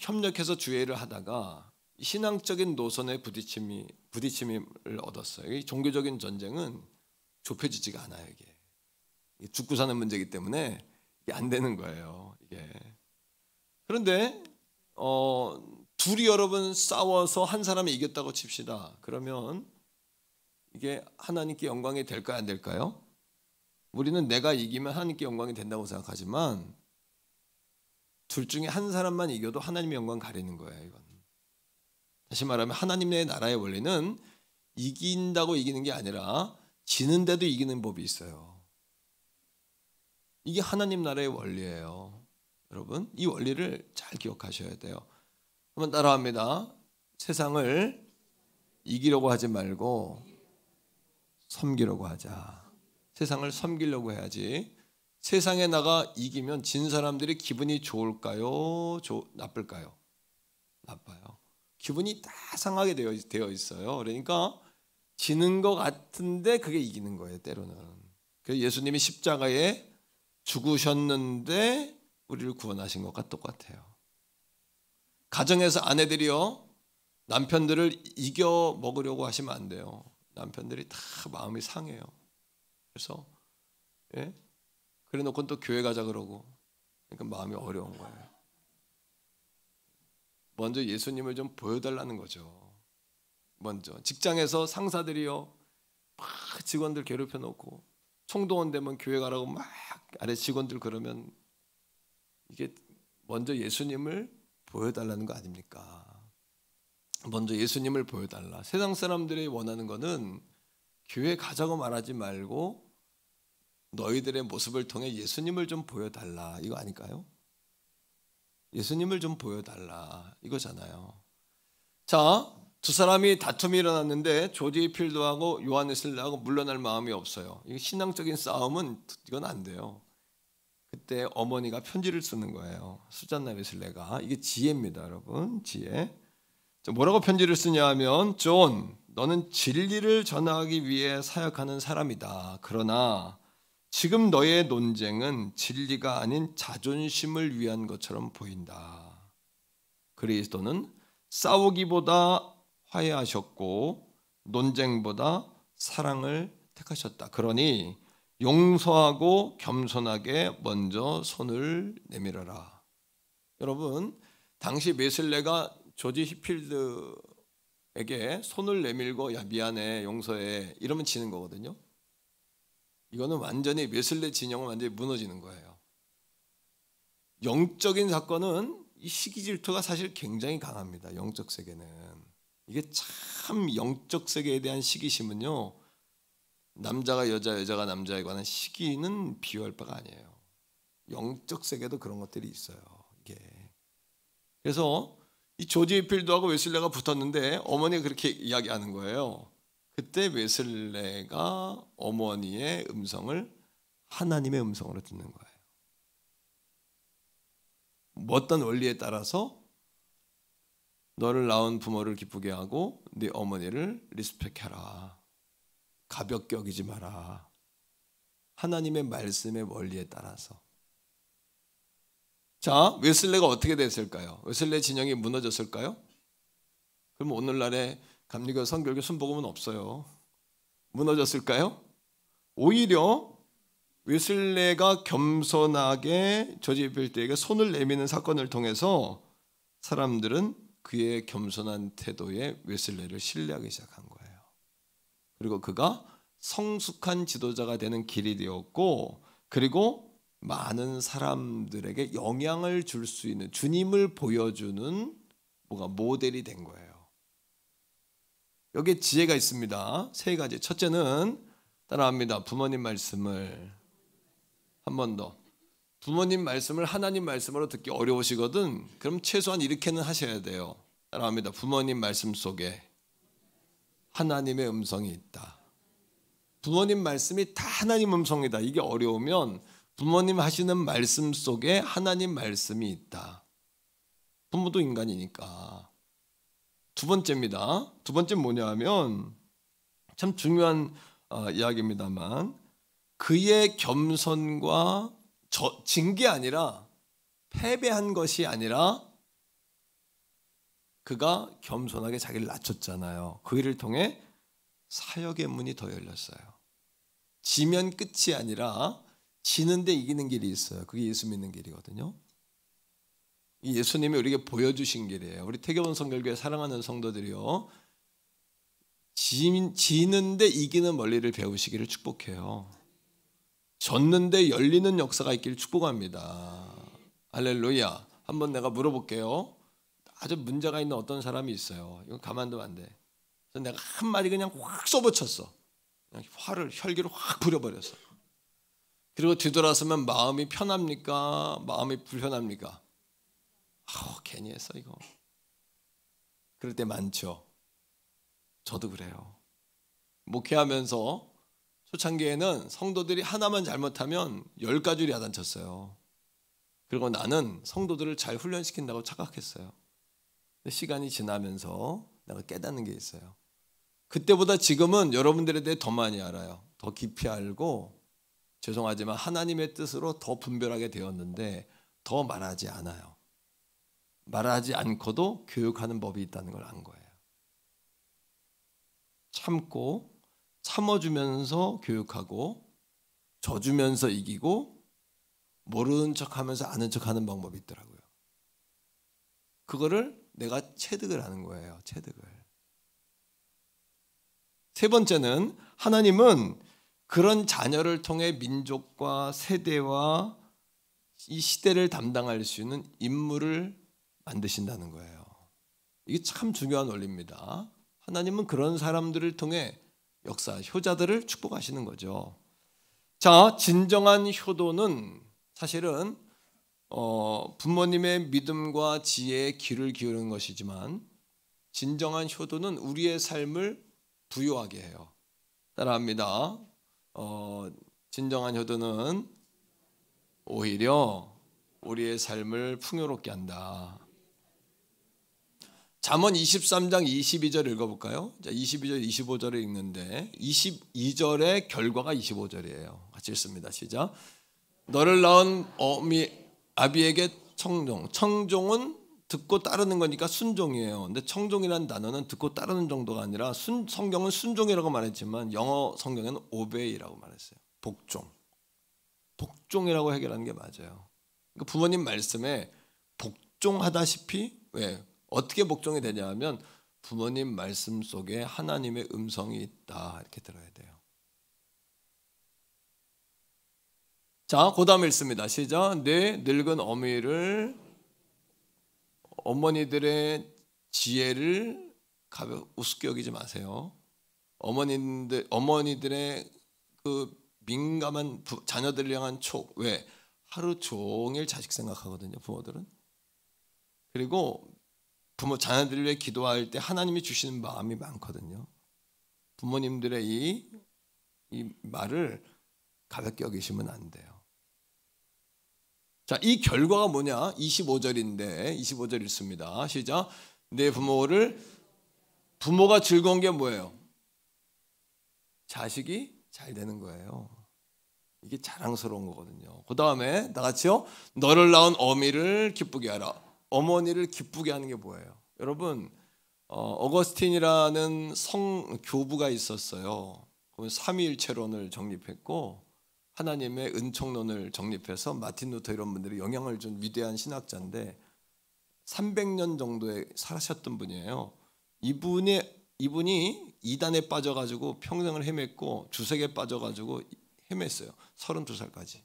협력해서 주회를 하다가 신앙적인 노선의 부딪힘을 얻었어요. 이 종교적인 전쟁은 좁혀지지가 않아요. 이게 죽고 사는 문제이기 때문에 이게 안 되는 거예요. 이게 그런데 둘이 여러분 싸워서 한 사람이 이겼다고 칩시다. 그러면 이게 하나님께 영광이 될까요, 안 될까요? 우리는 내가 이기면 하나님께 영광이 된다고 생각하지만 둘 중에 한 사람만 이겨도 하나님의 영광 가리는 거예요. 이건. 다시 말하면 하나님의 나라의 원리는 이긴다고 이기는 게 아니라 지는데도 이기는 법이 있어요. 이게 하나님 나라의 원리예요. 여러분, 이 원리를 잘 기억하셔야 돼요. 한번 따라합니다. 세상을 이기려고 하지 말고 섬기려고 하자. 세상을 섬기려고 해야지. 세상에 나가 이기면 진 사람들이 기분이 좋을까요? 나쁠까요? 나빠요. 기분이 다 상하게 되어 있어요. 그러니까 지는 것 같은데 그게 이기는 거예요, 때로는. 그래서 예수님이 십자가에 죽으셨는데 우리를 구원하신 것과 똑같아요. 가정에서 아내들이요, 남편들을 이겨 먹으려고 하시면 안 돼요. 남편들이 다 마음이 상해요. 그래서 그래 놓고 또 교회 가자 그러고, 그러니까 마음이 어려운 거예요. 먼저 예수님을 좀 보여달라는 거죠. 먼저 직장에서 상사들이요, 막 직원들 괴롭혀 놓고 총동원 되면 교회 가라고 막 아래 직원들 그러면 이게 먼저 예수님을 보여달라는 거 아닙니까? 먼저 예수님을 보여달라. 세상 사람들이 원하는 거는 교회 가자고 말하지 말고 너희들의 모습을 통해 예수님을 좀 보여달라, 이거 아닐까요? 예수님을 좀 보여달라, 이거잖아요. 자, 두 사람이 다툼이 일어났는데 조지 필드하고 요한 웨슬레이하고 물러날 마음이 없어요. 이거 신앙적인 싸움은 이건 안 돼요. 그때 어머니가 편지를 쓰는 거예요. 수잔나 웨슬레가. 이게 지혜입니다, 여러분. 지혜. 뭐라고 편지를 쓰냐 하면, 존, 너는 진리를 전하기 위해 사역하는 사람이다. 그러나 지금 너의 논쟁은 진리가 아닌 자존심을 위한 것처럼 보인다. 그리스도는 싸우기보다 화해하셨고 논쟁보다 사랑을 택하셨다. 그러니 용서하고 겸손하게 먼저 손을 내밀어라. 여러분, 당시 웨슬레가 조지 히필드에게 손을 내밀고 야 미안해 용서해 이러면 지는 거거든요. 이거는 완전히 웨슬레 진영은 완전히 무너지는 거예요. 영적인 사건은 이 시기 질투가 사실 굉장히 강합니다. 영적 세계는. 이게 참 영적 세계에 대한 시기심은요, 남자가 여자, 여자가 남자에 관한 시기는 비유할 바가 아니에요. 영적 세계도 그런 것들이 있어요. 이게. 그래서 이 조지 필드하고 웨슬레가 붙었는데 어머니가 그렇게 이야기하는 거예요. 그때 웨슬레가 어머니의 음성을 하나님의 음성으로 듣는 거예요. 어떤 원리에 따라서 너를 낳은 부모를 기쁘게 하고 네 어머니를 리스펙해라. 가볍게 여기지 마라. 하나님의 말씀의 원리에 따라서. 자, 웨슬레가 어떻게 됐을까요? 웨슬레 진영이 무너졌을까요? 그럼 오늘날에 감리교 성결교 순복음은 없어요. 무너졌을까요? 오히려 웨슬레가 겸손하게 조지 필드에게 손을 내미는 사건을 통해서 사람들은 그의 겸손한 태도에 웨슬레를 신뢰하기 시작한 거예요. 그리고 그가 성숙한 지도자가 되는 길이 되었고, 그리고 많은 사람들에게 영향을 줄 수 있는, 주님을 보여주는 모델이 된 거예요. 여기에 지혜가 있습니다. 세 가지. 첫째는 따라합니다. 부모님 말씀을 한 번 더. 부모님 말씀을 하나님 말씀으로 듣기 어려우시거든. 그럼 최소한 이렇게는 하셔야 돼요. 따라합니다. 부모님 말씀 속에 하나님의 음성이 있다. 부모님 말씀이 다 하나님 음성이다. 이게 어려우면 부모님 하시는 말씀 속에 하나님 말씀이 있다. 부모도 인간이니까. 두 번째입니다. 두 번째 뭐냐 하면 참 중요한 이야기입니다만, 그의 겸손과 진 게 아니라, 패배한 것이 아니라 그가 겸손하게 자기를 낮췄잖아요. 그 일을 통해 사역의 문이 더 열렸어요. 지면 끝이 아니라 지는데 이기는 길이 있어요. 그게 예수 믿는 길이거든요. 예수님이 우리에게 보여주신 길이에요. 우리 태교원 성결교회 사랑하는 성도들이요, 지는데 이기는 원리를 배우시기를 축복해요. 졌는데 열리는 역사가 있기를 축복합니다. 할렐루야. 한번 내가 물어볼게요. 아주 문제가 있는 어떤 사람이 있어요. 이건 가만두면 안 돼. 그래서 내가 한마디 그냥 확 쏘붙였어. 그냥 혈기를 확 부려버렸어. 그리고 뒤돌아서면 마음이 편합니까? 마음이 불편합니까? 괜히 했어 이거. 그럴 때 많죠. 저도 그래요. 목회하면서 초창기에는 성도들이 하나만 잘못하면 10가지를 야단쳤어요. 그리고 나는 성도들을 잘 훈련시킨다고 착각했어요. 근데 시간이 지나면서 내가 깨닫는 게 있어요. 그때보다 지금은 여러분들에 대해 더 많이 알아요. 더 깊이 알고, 죄송하지만 하나님의 뜻으로 더 분별하게 되었는데 더 말하지 않아요. 말하지 않고도 교육하는 법이 있다는 걸 안 거예요. 참고, 참아주면서 교육하고, 져주면서 이기고, 모르는 척하면서 아는 척하는 방법이 있더라고요. 그거를 내가 체득을 하는 거예요. 체득을. 세 번째는, 하나님은 그런 자녀를 통해 민족과 세대와 이 시대를 담당할 수 있는 인물을 만드신다는 거예요. 이게 참 중요한 원리입니다. 하나님은 그런 사람들을 통해 역사, 효자들을 축복하시는 거죠. 자, 진정한 효도는 사실은 부모님의 믿음과 지혜에 귀를 기울이는 것이지만, 진정한 효도는 우리의 삶을 부유하게 해요. 따라합니다. 진정한 효도는 오히려 우리의 삶을 풍요롭게 한다. 잠언 23장 22절 읽어볼까요? 자, 22절 25절을 읽는데 22절의 결과가 25절이에요. 같이 읽습니다. 시작. 너를 낳은 어미 아비에게 청종. 청종은 듣고 따르는 거니까 순종이에요. 근데 청종이라는 단어는 듣고 따르는 정도가 아니라 성경은 순종이라고 말했지만 영어 성경에는 obey라고 말했어요. 복종. 복종이라고 해결하는 게 맞아요. 그러니까 부모님 말씀에 복종하다시피, 왜? 어떻게 복종이 되냐 하면 부모님 말씀 속에 하나님의 음성이 있다, 이렇게 들어야 돼요. 자, 그 다음 읽습니다. 시작. 내 늙은 어머니들의 지혜를 우습게 여기지 마세요. 어머니들의 그 민감한 자녀들을 향한 촉. 왜? 하루 종일 자식 생각하거든요, 부모들은. 그리고 자녀들을 위해 기도할 때 하나님이 주시는 마음이 많거든요. 부모님들의 이 말을 가볍게 여기시면 안 돼요. 자, 이 결과가 뭐냐? 25절인데 25절 읽습니다. 시작. 내 부모가 즐거운 게 뭐예요? 자식이 잘 되는 거예요. 이게 자랑스러운 거거든요. 그 다음에 다 같이요. 너를 낳은 어미를 기쁘게 하라. 어머니를 기쁘게 하는 게 뭐예요? 여러분, 어거스틴이라는 교부가 있었어요. 삼위일체론을 정립했고 하나님의 은총론을 정립해서 마틴 루터 이런 분들이 영향을 준 위대한 신학자인데 300년 정도에 사셨던 분이에요. 이분이 이단에 빠져가지고 평생을 헤맸고 주색에 빠져가지고 헤맸어요. 32살까지.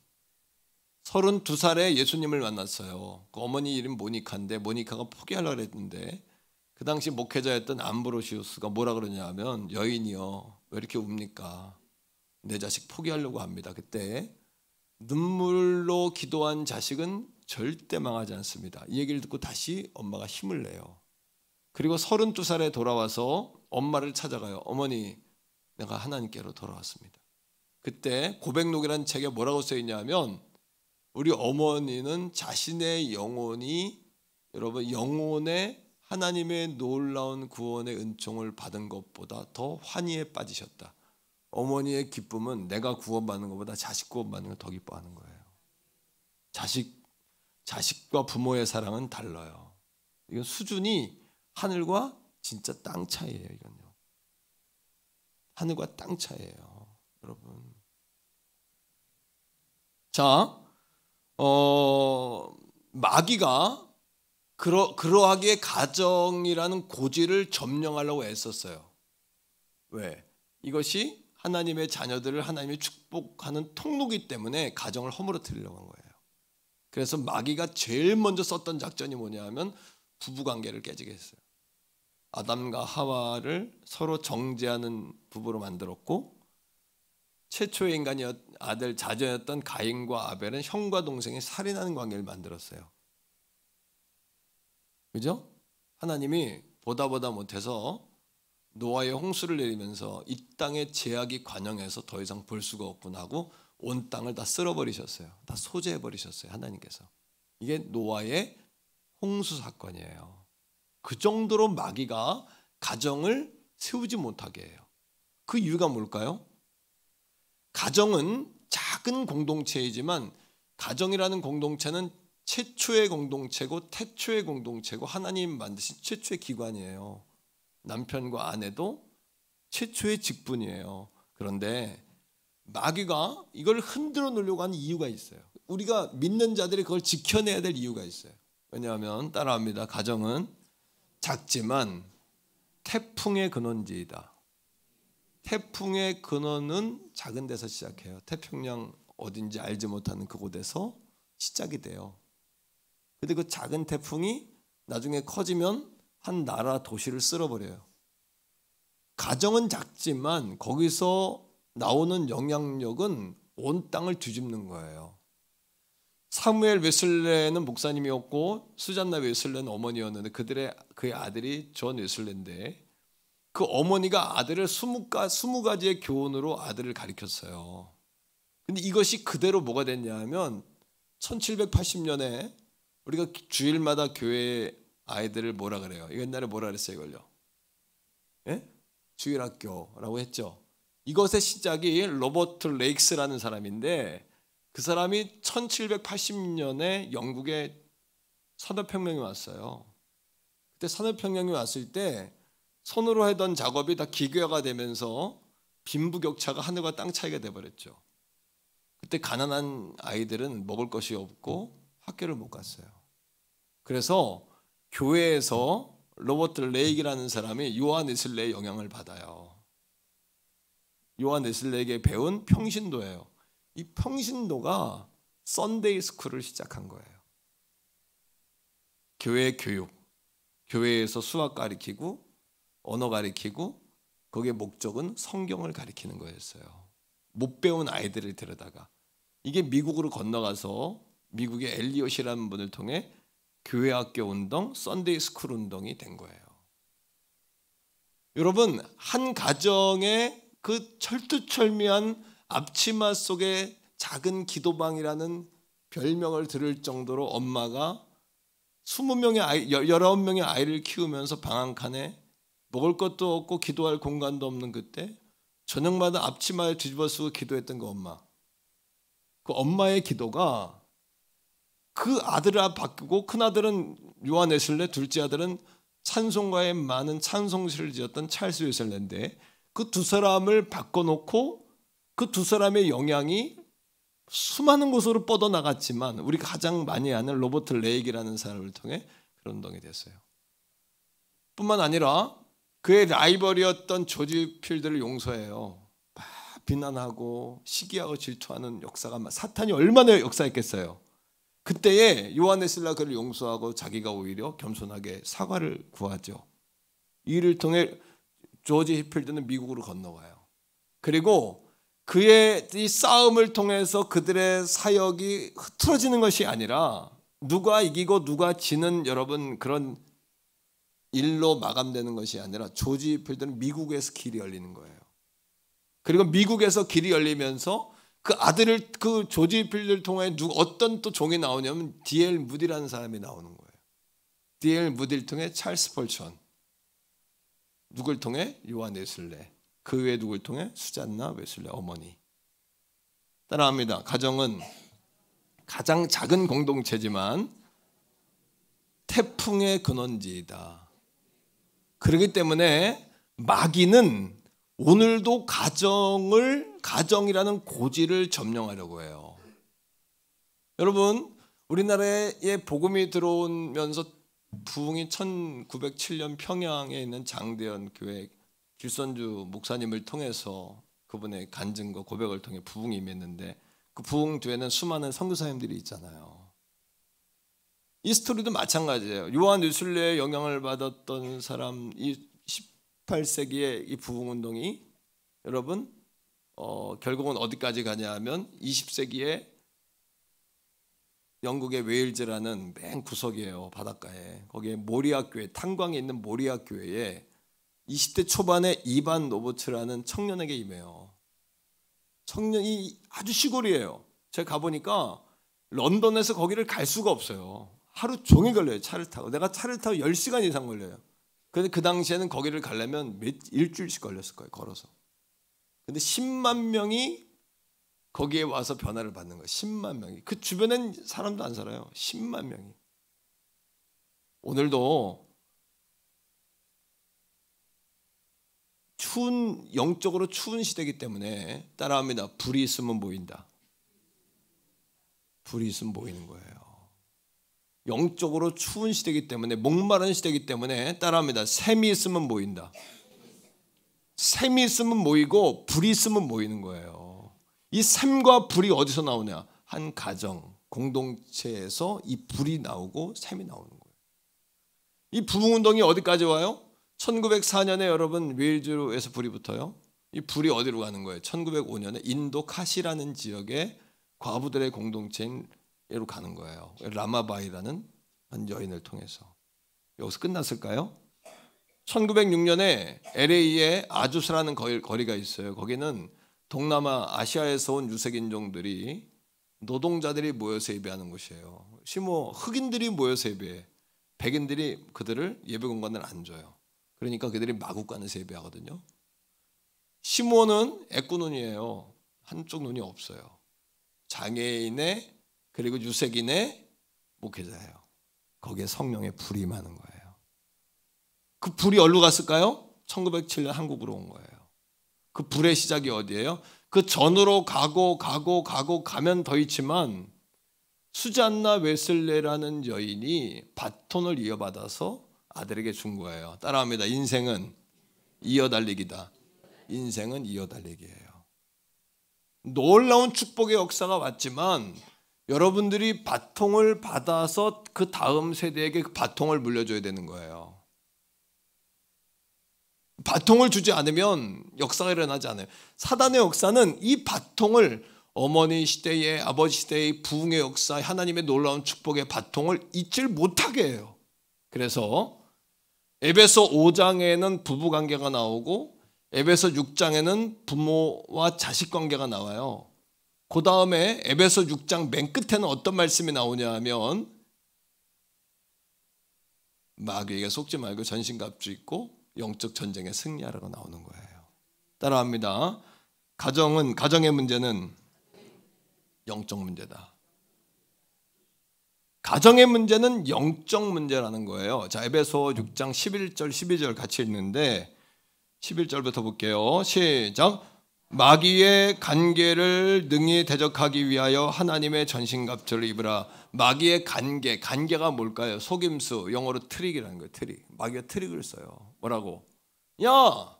32살에 예수님을 만났어요. 그 어머니 이름 모니카인데 모니카가 포기하려고 했는데 그 당시 목회자였던 암브로시우스가 뭐라 그러냐 하면, 여인이요 왜 이렇게 웁니까? 내 자식 포기하려고 합니다. 그때 눈물로 기도한 자식은 절대 망하지 않습니다. 이 얘기를 듣고 다시 엄마가 힘을 내요. 그리고 32살에 돌아와서 엄마를 찾아가요. 어머니, 내가 하나님께로 돌아왔습니다. 그때 고백록이라는 책에 뭐라고 써있냐면, 우리 어머니는 자신의 영혼이, 여러분, 영혼의 하나님의 놀라운 구원의 은총을 받은 것보다 더 환희에 빠지셨다. 어머니의 기쁨은 내가 구원받는 것보다 자식 구원받는 걸 더 기뻐하는 거예요. 자식과 부모의 사랑은 달라요. 이건 수준이 하늘과 진짜 땅 차이예요. 이건요. 하늘과 땅 차이예요, 여러분. 자, 마귀가 그러하기에 가정이라는 고지를 점령하려고 애썼어요. 왜? 이것이 하나님의 자녀들을 하나님이 축복하는 통로이기 때문에 가정을 허물어뜨리려고 한 거예요. 그래서 마귀가 제일 먼저 썼던 작전이 뭐냐 하면 부부관계를 깨지게 했어요. 아담과 하와를 서로 정죄하는 부부로 만들었고, 최초의 인간이 아들 자녀였던 가인과 아벨은 형과 동생이 살인하는 관계를 만들었어요. 그죠? 하나님이 보다 못해서 노아의 홍수를 내리면서 이 땅의 죄악이 관영해서 더 이상 볼 수가 없구나 하고 온 땅을 다 쓸어버리셨어요. 다 소재해버리셨어요. 하나님께서. 이게 노아의 홍수 사건이에요. 그 정도로 마귀가 가정을 세우지 못하게 해요. 그 이유가 뭘까요? 가정은 작은 공동체이지만 가정이라는 공동체는 최초의 공동체고 태초의 공동체고 하나님 만드신 최초의 기관이에요. 남편과 아내도 최초의 직분이에요. 그런데 마귀가 이걸 흔들어 놓으려고 하는 이유가 있어요. 우리가 믿는 자들이 그걸 지켜내야 될 이유가 있어요. 왜냐하면 따라합니다. 가정은 작지만 태풍의 근원지이다. 태풍의 근원은 작은 데서 시작해요. 태평양 어딘지 알지 못하는 그곳에서 시작이 돼요. 근데 그 작은 태풍이 나중에 커지면 한 나라 도시를 쓸어버려요. 가정은 작지만 거기서 나오는 영향력은 온 땅을 뒤집는 거예요. 사무엘 웨슬레는 목사님이었고 수잔나 웨슬레는 어머니였는데 그의 아들이 존 웨슬레인데 그 어머니가 아들을 20가지의 교훈으로 아들을 가르쳤어요. 근데 이것이 그대로 뭐가 됐냐 하면 1780년에 우리가 주일마다 교회 아이들을 뭐라 그래요? 옛날에 뭐라 그랬어요 이걸요? 예? 주일학교라고 했죠. 이것의 시작이 로버트 레익스라는 사람인데 그 사람이 1780년에 영국에 산업혁명이 왔어요. 그때 산업혁명이 왔을 때 손으로 하던 작업이 다 기계화가 되면서 빈부격차가 하늘과 땅 차이가 돼버렸죠. 그때 가난한 아이들은 먹을 것이 없고 학교를 못 갔어요. 그래서 교회에서 로버트 레익이라는 사람이 요한 웨슬레의 영향을 받아요. 요한 웨슬레에게 배운 평신도예요. 이 평신도가 썬데이 스쿨을 시작한 거예요. 교회 교육, 교회에서 수학 가르치고 언어 가르치고 거기에 목적은 성경을 가르치는 거였어요. 못 배운 아이들을 데려다가 이게 미국으로 건너가서 미국의 엘리엇이라는 분을 통해 교회학교 운동, 썬데이 스쿨 운동이 된 거예요. 여러분, 한 가정의 그 철두철미한 앞치마 속에 작은 기도방이라는 별명을 들을 정도로 엄마가 20명의 아이, 19명의 아이를 키우면서 방 한 칸에 먹을 것도 없고 기도할 공간도 없는 그때 저녁마다 앞치마를 뒤집어 쓰고 기도했던 그 엄마. 그 엄마의 기도가 그 아들을 바꾸고 큰아들은 요한 웨슬레, 둘째 아들은 찬송가에 많은 찬송시를 지었던 찰스 웨슬레인데 그 두 사람을 바꿔놓고 그 두 사람의 영향이 수많은 곳으로 뻗어나갔지만 우리가 가장 많이 아는 로버트 레익이라는 사람을 통해 그런 운동이 됐어요. 뿐만 아니라 그의 라이벌이었던 조지 필드를 용서해요. 막 비난하고 시기하고 질투하는 역사가 사탄이 얼마나 역사했겠어요. 그때에 요한 웨슬레가 그를 용서하고 자기가 오히려 겸손하게 사과를 구하죠. 이 일을 통해 조지 필드는 미국으로 건너와요. 그리고 그의 이 싸움을 통해서 그들의 사역이 흐트러지는 것이 아니라 누가 이기고 누가 지는 여러분 그런 일로 마감되는 것이 아니라 조지 필드는 미국에서 길이 열리는 거예요. 그리고 미국에서 길이 열리면서 그 아들을 그 조지 필드를 통해 어떤 또 종이 나오냐면 D.L. 무디라는 사람이 나오는 거예요. D.L. 무디를 통해 찰스 펄천, 누굴 통해 요한 웨슬레, 그 외에 누굴 통해 수잔나 웨슬레 어머니. 따라합니다. 가정은 가장 작은 공동체지만 태풍의 근원지이다. 그렇기 때문에 마귀는 오늘도 가정이라는 고지를 점령하려고 해요. 여러분, 우리나라에 복음이 들어오면서 부흥이 1907년 평양에 있는 장대현 교회 길선주 목사님을 통해서 그분의 간증과 고백을 통해 부흥이 임했는데 그 부흥 뒤에는 수많은 선교사님들이 있잖아요. 이 스토리도 마찬가지예요. 요한 웨슬레의 영향을 받았던 사람, 이 18세기의 이 부흥 운동이 여러분 결국은 어디까지 가냐 하면 20세기에 영국의 웨일즈라는 맨 구석이에요. 바닷가에. 거기에 모리아 교회, 탄광에 있는 모리아 교회에 20대 초반에 이반 노보츠라는 청년에게 임해요. 청년이 아주 시골이에요. 제가 가보니까 런던에서 거기를 갈 수가 없어요. 하루 종일 걸려요. 차를 타고. 내가 차를 타고 10시간 이상 걸려요. 근데 그 당시에는 거기를 가려면 일주일씩 걸렸을 거예요. 걸어서. 근데 10만 명이 거기에 와서 변화를 받는 거예요. 10만 명이. 그 주변엔 사람도 안 살아요. 10만 명이. 오늘도 영적으로 추운 시대이기 때문에 따라합니다. 불이 있으면 보인다. 불이 있으면 보이는 거예요. 영적으로 추운 시대이기 때문에, 목마른 시대이기 때문에 따라합니다. 샘이 있으면 보인다. 샘이 있으면 모이고 불이 있으면 모이는 거예요. 이 샘과 불이 어디서 나오냐? 한 가정, 공동체에서 이 불이 나오고 샘이 나오는 거예요. 이 부흥운동이 어디까지 와요? 1904년에 여러분 웨일즈에서 불이 붙어요. 이 불이 어디로 가는 거예요? 1905년에 인도 카시라는 지역의 과부들의 공동체로 가는 거예요. 라마바이라는 한 여인을 통해서. 여기서 끝났을까요? 1906년에 LA에 아주스라는 거리가 있어요. 거기는 동남아 아시아에서 온 유색인종들이 노동자들이 모여서 예배하는 곳이에요. 심호 흑인들이 모여서 예배해. 백인들이 그들을 예배 공간을 안 줘요. 그러니까 그들이 마국간에서 예배하거든요. 시므온은 애꾸눈이에요. 한쪽 눈이 없어요. 장애인의 그리고 유색인의 목회자예요. 거기에 성령의 불이 임하는 거예요. 그 불이 어디로 갔을까요? 1907년 한국으로 온 거예요. 그 불의 시작이 어디예요? 그 전으로 가면 더 있지만 수잔나 웨슬레라는 여인이 바톤을 이어받아서 아들에게 준 거예요. 따라합니다. 인생은 이어달리기다. 인생은 이어달리기예요. 놀라운 축복의 역사가 왔지만 여러분들이 바통을 받아서 그 다음 세대에게 그 바통을 물려줘야 되는 거예요. 바통을 주지 않으면 역사가 일어나지 않아요. 사단의 역사는 이 바통을 어머니 시대의 아버지 시대의 부흥의 역사, 하나님의 놀라운 축복의 바통을 잊질 못하게 해요. 그래서 에베소 5장에는 부부관계가 나오고 에베소 6장에는 부모와 자식 관계가 나와요. 그 다음에 에베소 6장 맨 끝에는 어떤 말씀이 나오냐 하면 마귀에게 속지 말고 전신갑주 입고 영적 전쟁에 승리하라고 나오는 거예요. 따라합니다. 가정의 문제는 영적 문제다. 가정의 문제는 영적 문제라는 거예요. 자, 에베소 6장 11절 12절 같이 읽는데 11절부터 볼게요. 시작. 마귀의 간계를 능히 대적하기 위하여 하나님의 전신갑주를 입으라. 마귀의 간계가 뭘까요? 속임수, 영어로 트릭이라는 거예요. 트릭. 마귀가 트릭을 써요. 뭐라고? 야,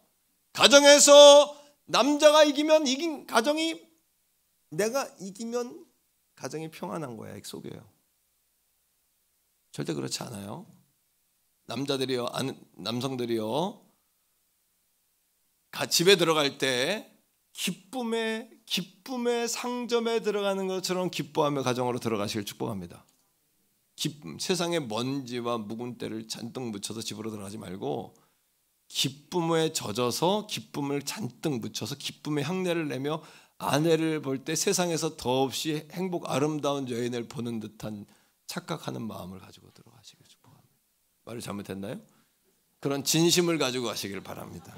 가정에서 남자가 이기면 이긴 가정이, 내가 이기면 가정이 평안한 거야. 속여요. 절대 그렇지 않아요. 남성들이요 집에 들어갈 때 기쁨의 상점에 들어가는 것처럼 기뻐하며 가정으로 들어가시길 축복합니다. 세상의 먼지와 묵은 때를 잔뜩 묻혀서 집으로 들어가지 말고 기쁨에 젖어서 기쁨을 잔뜩 묻혀서 기쁨의 향내를 내며 아내를 볼 때 세상에서 더없이 아름다운 여인을 보는 듯한 착각하는 마음을 가지고 들어가시길 축복합니다. 말을 잘못했나요? 그런 진심을 가지고 가시길 바랍니다.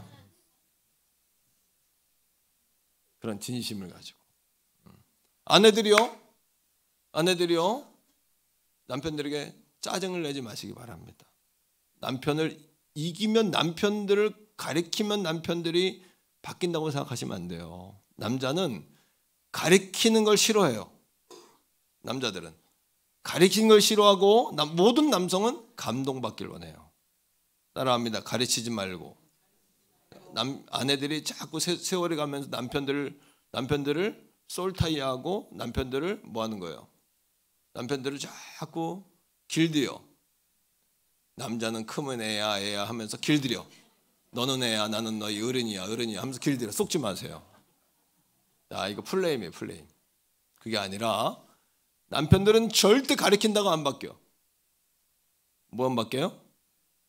그런 진심을 가지고. 아내들이요 남편들에게 짜증을 내지 마시기 바랍니다. 남편을 이기면, 남편들을 가리키면 남편들이 바뀐다고 생각하시면 안 돼요. 남자는 가리키는 걸 싫어해요. 남자들은 가르치는 걸 싫어하고 모든 남성은 감동받길 원해요. 따라합니다. 가르치지 말고. 아내들이 자꾸 세월이 가면서 남편들을 솔타이하고 남편들을 뭐 하는 거예요? 남편들을 자꾸 길들여. 남자는 크면 애야 하면서 길들여. 너는 애야, 나는 너희 어른이야 하면서 길들여. 속지 마세요. 이거 플레임이에요, 플레임. 그게 아니라 남편들은 절대 가르친다고 안 바뀌어. 뭐 안 바뀌어요?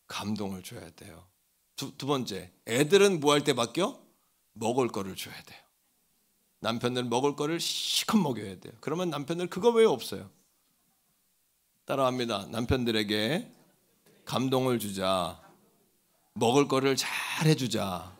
감동을 줘야 돼요. 두 번째, 애들은 뭐 할 때 바뀌어? 먹을 거를 줘야 돼요. 남편들 먹을 거를 실컷 먹여야 돼요. 그러면 남편들 그거 왜 없어요? 따라합니다. 남편들에게 감동을 주자. 먹을 거를 잘 해주자.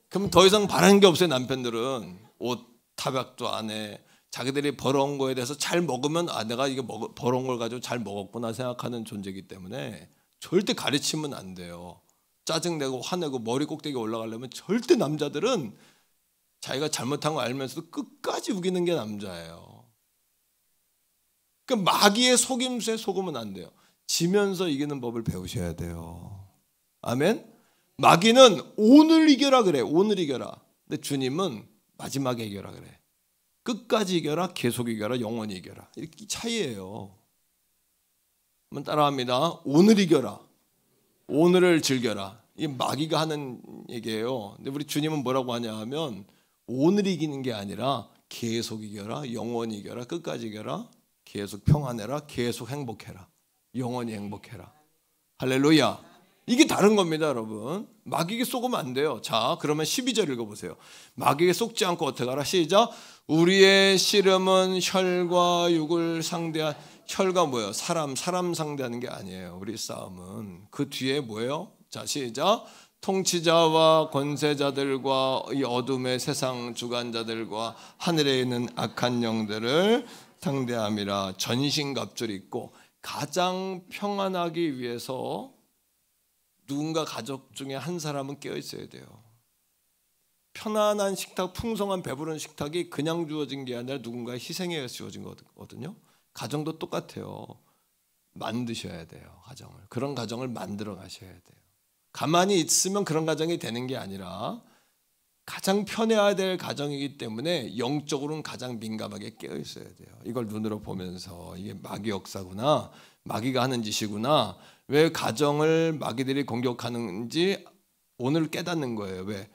그럼 더 이상 바라는 게 없어요. 남편들은 옷 타박도 안 해. 자기들이 벌어온 거에 대해서 잘 먹으면 내가 이게 벌어온 걸 가지고 잘 먹었구나 생각하는 존재이기 때문에 절대 가르치면 안 돼요. 짜증내고 화내고 머리 꼭대기 올라가려면 절대 남자들은 자기가 잘못한 거 알면서도 끝까지 우기는 게 남자예요. 그러니까 마귀의 속임수에 속으면 안 돼요. 지면서 이기는 법을 배우셔야 돼요. 아멘. 마귀는 오늘 이겨라 그래. 오늘 이겨라. 근데 주님은 마지막에 이겨라 그래. 끝까지 이겨라. 계속 이겨라. 영원히 이겨라. 이렇게 차이예요. 한번 따라합니다. 오늘 이겨라. 오늘을 즐겨라. 이게 마귀가 하는 얘기예요. 근데 우리 주님은 뭐라고 하냐 하면 오늘 이기는 게 아니라 계속 이겨라. 영원히 이겨라. 끝까지 이겨라. 계속 평안해라. 계속 행복해라. 영원히 행복해라. 할렐루야. 이게 다른 겁니다, 여러분. 마귀에게 속으면 안 돼요. 자, 그러면 12절 읽어보세요. 마귀에게 속지 않고 어떻게 하라? 시작. 우리의 씨름은 혈과 육을 상대한, 혈과 뭐예요? 사람 상대하는 게 아니에요. 우리 싸움은 그 뒤에 뭐예요? 자, 시작. 통치자와 권세자들과 이 어둠의 세상 주관자들과 하늘에 있는 악한 영들을 상대함이라. 전신갑주를 입고 가장 평안하기 위해서 누군가 가족 중에 한 사람은 깨어 있어야 돼요. 편안한 식탁, 풍성한 배부른 식탁이 그냥 주어진 게 아니라 누군가의 희생에 의해서 주어진 거거든요. 가정도 똑같아요. 만드셔야 돼요. 가정을. 그런 가정을 만들어 가셔야 돼요. 가만히 있으면 그런 가정이 되는 게 아니라 가장 편해야 될 가정이기 때문에 영적으로는 가장 민감하게 깨어 있어야 돼요. 이걸 눈으로 보면서 이게 마귀 역사구나. 마귀가 하는 짓이구나. 왜 가정을 마귀들이 공격하는지 오늘 깨닫는 거예요. 왜?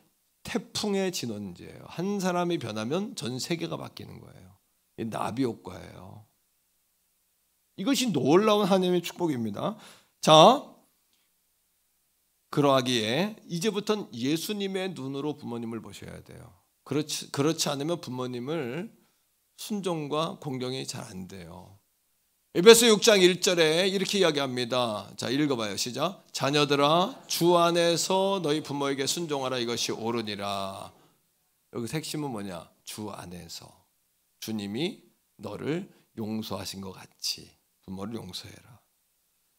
태풍의 진원지예요. 한 사람이 변하면 전 세계가 바뀌는 거예요. 이 나비 효과예요. 이것이 놀라운 하나님의 축복입니다. 자, 그러하기에 이제부터는 예수님의 눈으로 부모님을 보셔야 돼요. 그렇지 않으면 부모님을 순종과 공경이 잘 안 돼요. 에베소 6장 1절에 이렇게 이야기합니다. 자, 읽어봐요. 시작. 자녀들아, 주 안에서 너희 부모에게 순종하라. 이것이 옳으니라. 여기 핵심은 뭐냐? 주 안에서. 주님이 너를 용서하신 것 같이 부모를 용서해라.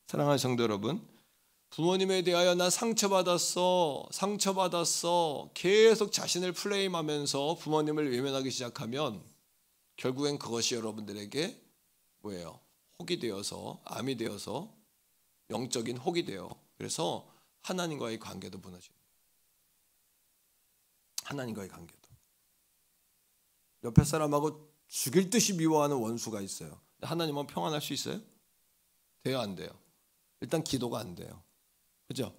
사랑하는 성도 여러분, 부모님에 대하여 나 상처받았어 계속 자신을 플레임하면서 부모님을 외면하기 시작하면 결국엔 그것이 여러분들에게 뭐예요? 혹이 되어서, 암이 되어서 영적인 혹이 돼요. 그래서 하나님과의 관계도 무너집니다. 하나님과의 관계도. 옆에 사람하고 죽일 듯이 미워하는 원수가 있어요. 하나님은 평안할 수 있어요? 돼요, 안 돼요? 일단 기도가 안 돼요. 그죠?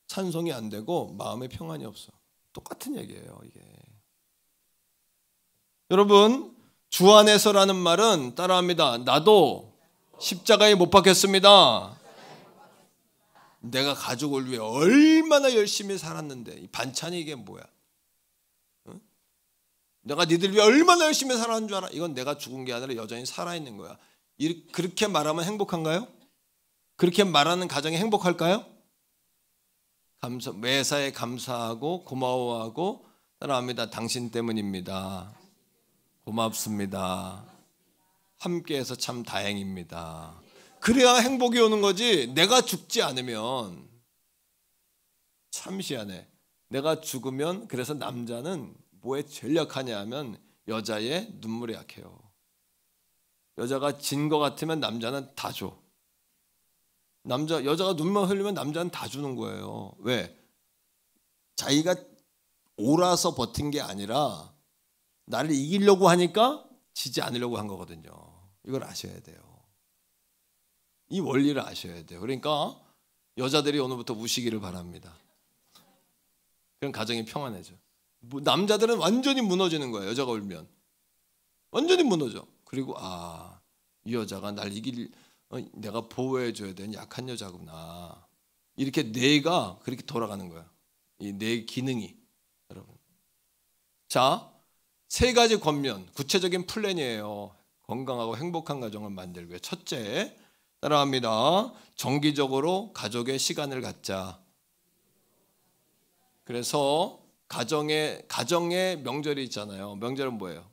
찬송이 안 되고 마음에 평안이 없어. 똑같은 얘기예요, 이게. 여러분, 주 안에서라는 말은 따라합니다. 나도 십자가에 못 박혔습니다. 내가 가족을 위해 얼마나 열심히 살았는데 이 반찬이 이게 뭐야? 응? 내가 니들 위해 얼마나 열심히 살았는 줄 알아? 이건 내가 죽은 게 아니라 여전히 살아있는 거야. 그렇게 말하면 행복한가요? 그렇게 말하는 가정이 행복할까요? 매사에 감사하고 고마워하고 따라합니다. 당신 때문입니다. 고맙습니다. 함께해서 참 다행입니다. 그래야 행복이 오는 거지. 내가 죽지 않으면 참 희한해. 내가 죽으면 그래서 남자는 뭐에 제일 약하냐 하면 여자의 눈물에 약해요. 여자가 진 거 같으면 남자는 다 줘. 여자가 눈만 흘리면 남자는 다 주는 거예요. 왜? 자기가 옳아서 버틴 게 아니라 나를 이기려고 하니까 지지 않으려고 한 거거든요. 이걸 아셔야 돼요. 이 원리를 아셔야 돼요. 그러니까 여자들이 오늘부터 우시기를 바랍니다. 그럼 가정이 평안해져. 남자들은 완전히 무너지는 거예요. 여자가 울면 완전히 무너져. 그리고 이 여자가 날 내가 보호해줘야 되는 약한 여자구나. 이렇게 뇌가 그렇게 돌아가는 거야. 이 뇌 기능이. 여러분, 자, 3가지 권면, 구체적인 플랜이에요. 건강하고 행복한 가정을 만들고요. 첫째, 따라합니다. 정기적으로 가족의 시간을 갖자. 그래서 가정의 명절이 있잖아요. 명절은 뭐예요?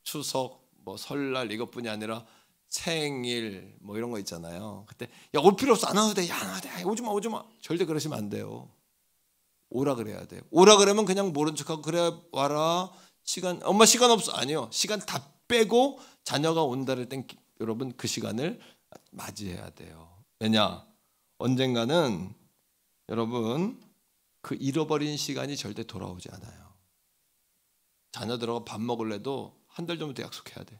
추석, 설날 이것뿐이 아니라 생일 이런 거 있잖아요. 그때 올 필요 없어, 안 와도 돼, 안 와도 돼, 오지 마. 절대 그러시면 안 돼요. 오라 그래야 돼요. 오라 그러면 그냥 모른 척하고 그래 와라. 엄마 시간 없어. 아니요. 시간 다 빼고 자녀가 온다를 땐 여러분 그 시간을 맞이해야 돼요. 왜냐? 언젠가는 여러분 그 잃어버린 시간이 절대 돌아오지 않아요. 자녀들하고 밥 먹을래도 한 달 전부터 약속해야 돼.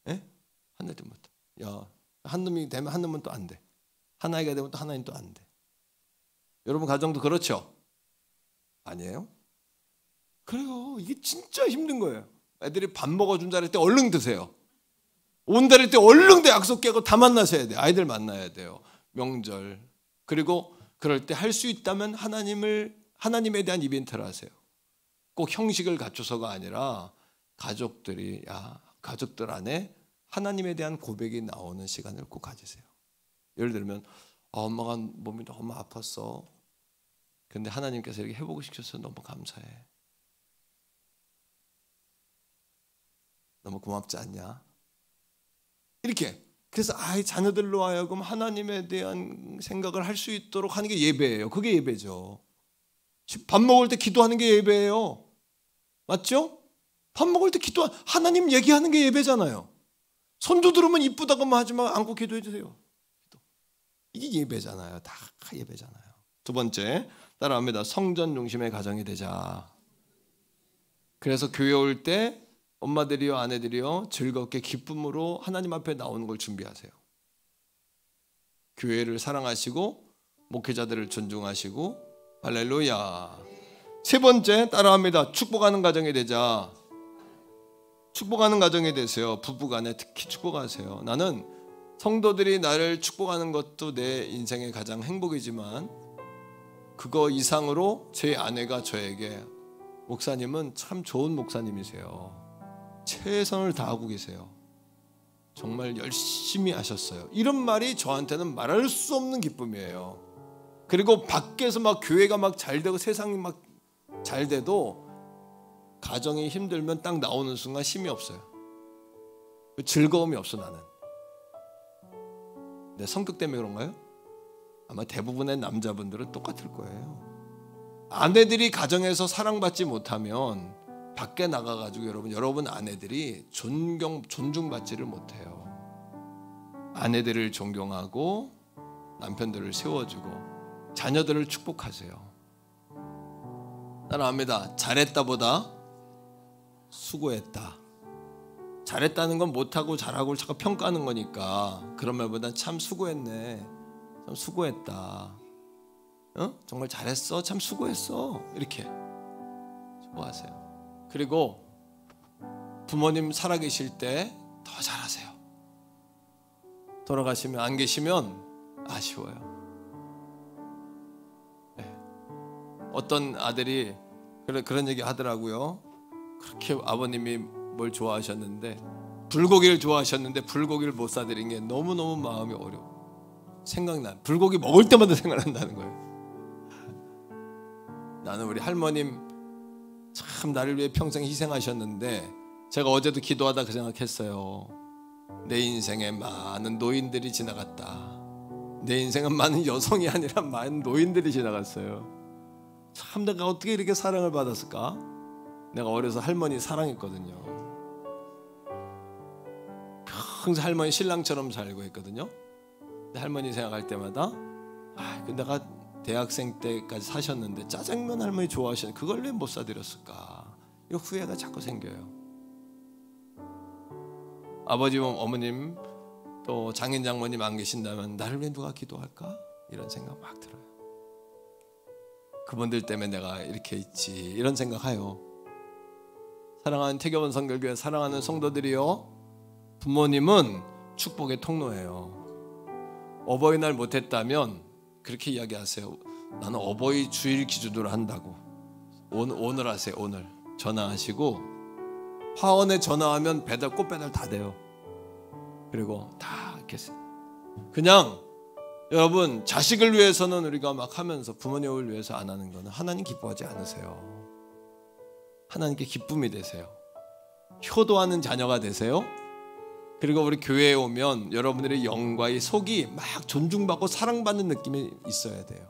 예? 한 달 전부터. 한 놈이 되면 한 놈은 또 안 돼. 하나이가 되면 또 하나는 또 안 돼. 여러분 가정도 그렇죠? 아니에요? 그래요. 이게 진짜 힘든 거예요. 애들이 밥 먹어준다 할 때 얼른 드세요. 온다 할 때 얼른 돼 약속 깨고 다 만나셔야 돼요. 아이들 만나야 돼요. 명절. 그리고 그럴 때 할 수 있다면 하나님에 대한 이벤트를 하세요. 꼭 형식을 갖춰서가 아니라 가족들 안에 하나님에 대한 고백이 나오는 시간을 꼭 가지세요. 예를 들면 엄마가 몸이 너무 아팠어. 근데 하나님께서 이렇게 회복을 시켜서 너무 감사해. 너무 고맙지 않냐? 이렇게. 그래서 자녀들로 하여금 하나님에 대한 생각을 할 수 있도록 하는 게 예배예요. 그게 예배죠. 밥 먹을 때 기도하는 게 예배예요. 맞죠? 밥 먹을 때 하나님 얘기하는 게 예배잖아요. 손주 들으면 이쁘다고만 하지만 안고 기도해 주세요. 이게 예배잖아요. 다 예배잖아요. 두 번째, 따라합니다. 성전 중심의 가정이 되자. 그래서 교회 올 때 엄마들이요, 아내들이요, 즐겁게 기쁨으로 하나님 앞에 나오는 걸 준비하세요. 교회를 사랑하시고 목회자들을 존중하시고 할렐루야. 세 번째, 따라합니다. 축복하는 가정이 되자. 축복하는 가정이 되세요. 부부간에 특히 축복하세요. 나는 성도들이 나를 축복하는 것도 내 인생의 가장 행복이지만 그거 이상으로 제 아내가 저에게 목사님은 참 좋은 목사님이세요. 최선을 다하고 계세요. 정말 열심히 하셨어요. 이런 말이 저한테는 말할 수 없는 기쁨이에요. 그리고 밖에서 교회가 잘 되고 세상이 잘 돼도 가정이 힘들면 딱 나오는 순간 힘이 없어요. 즐거움이 없어. 나는 내 성격 때문에 그런가요? 아마 대부분의 남자분들은 똑같을 거예요. 아내들이 가정에서 사랑받지 못하면 밖에 나가가지고 여러분 아내들이 존중받지를 못해요. 아내들을 존경하고 남편들을 세워주고 자녀들을 축복하세요. 따라합니다. 잘했다보다 수고했다. 잘했다는 건 못하고 잘하고 자꾸 평가하는 거니까 그런 말보다 참 수고했네. 참 수고했다. 정말 잘했어. 참 수고했어. 이렇게 수고하세요. 그리고 부모님 살아계실 때 더 잘하세요. 돌아가시면 안 계시면 아쉬워요. 네. 어떤 아들이 그런 얘기 하더라고요. 그렇게 아버님이 뭘 좋아하셨는데 불고기를 좋아하셨는데 불고기를 못 사드린 게 너무너무 마음이 어려워. 불고기 먹을 때마다 생각난다는 거예요. 나는 우리 할머님 참 나를 위해 평생 희생하셨는데 제가 어제도 기도하다 그 생각했어요. 내 인생에 많은 노인들이 지나갔다. 내 인생은 많은 여성이 아니라 많은 노인들이 지나갔어요. 참 내가 어떻게 이렇게 사랑을 받았을까? 내가 어려서 할머니 사랑했거든요. 항상 할머니 신랑처럼 살고 있거든요. 할머니 생각할 때마다 내가 대학생 때까지 사셨는데 짜장면 할머니 좋아하시는 그걸 왜 못 사드렸을까? 이 후회가 자꾸 생겨요. 아버지, 어머님 또 장인 장모님 안 계신다면 나를 위해 누가 기도할까? 이런 생각 막 들어요. 그분들 때문에 내가 이렇게 있지 이런 생각해요. 사랑하는 태교원 성결교회 사랑하는 성도들이요, 부모님은 축복의 통로예요. 어버이날 못했다면 그렇게 이야기하세요. 나는 어버이 주일 기준으로 한다고. 오늘 하세요. 오늘 전화하시고 화원에 전화하면 배달 꽃 배달 다 돼요. 그리고 다 이렇게 그냥 여러분 자식을 위해서는 우리가 막 하면서 부모님을 위해서 안 하는 거는 하나님 기뻐하지 않으세요. 하나님께 기쁨이 되세요. 효도하는 자녀가 되세요. 그리고 우리 교회에 오면 여러분들의 영과의 속이 막 존중받고 사랑받는 느낌이 있어야 돼요.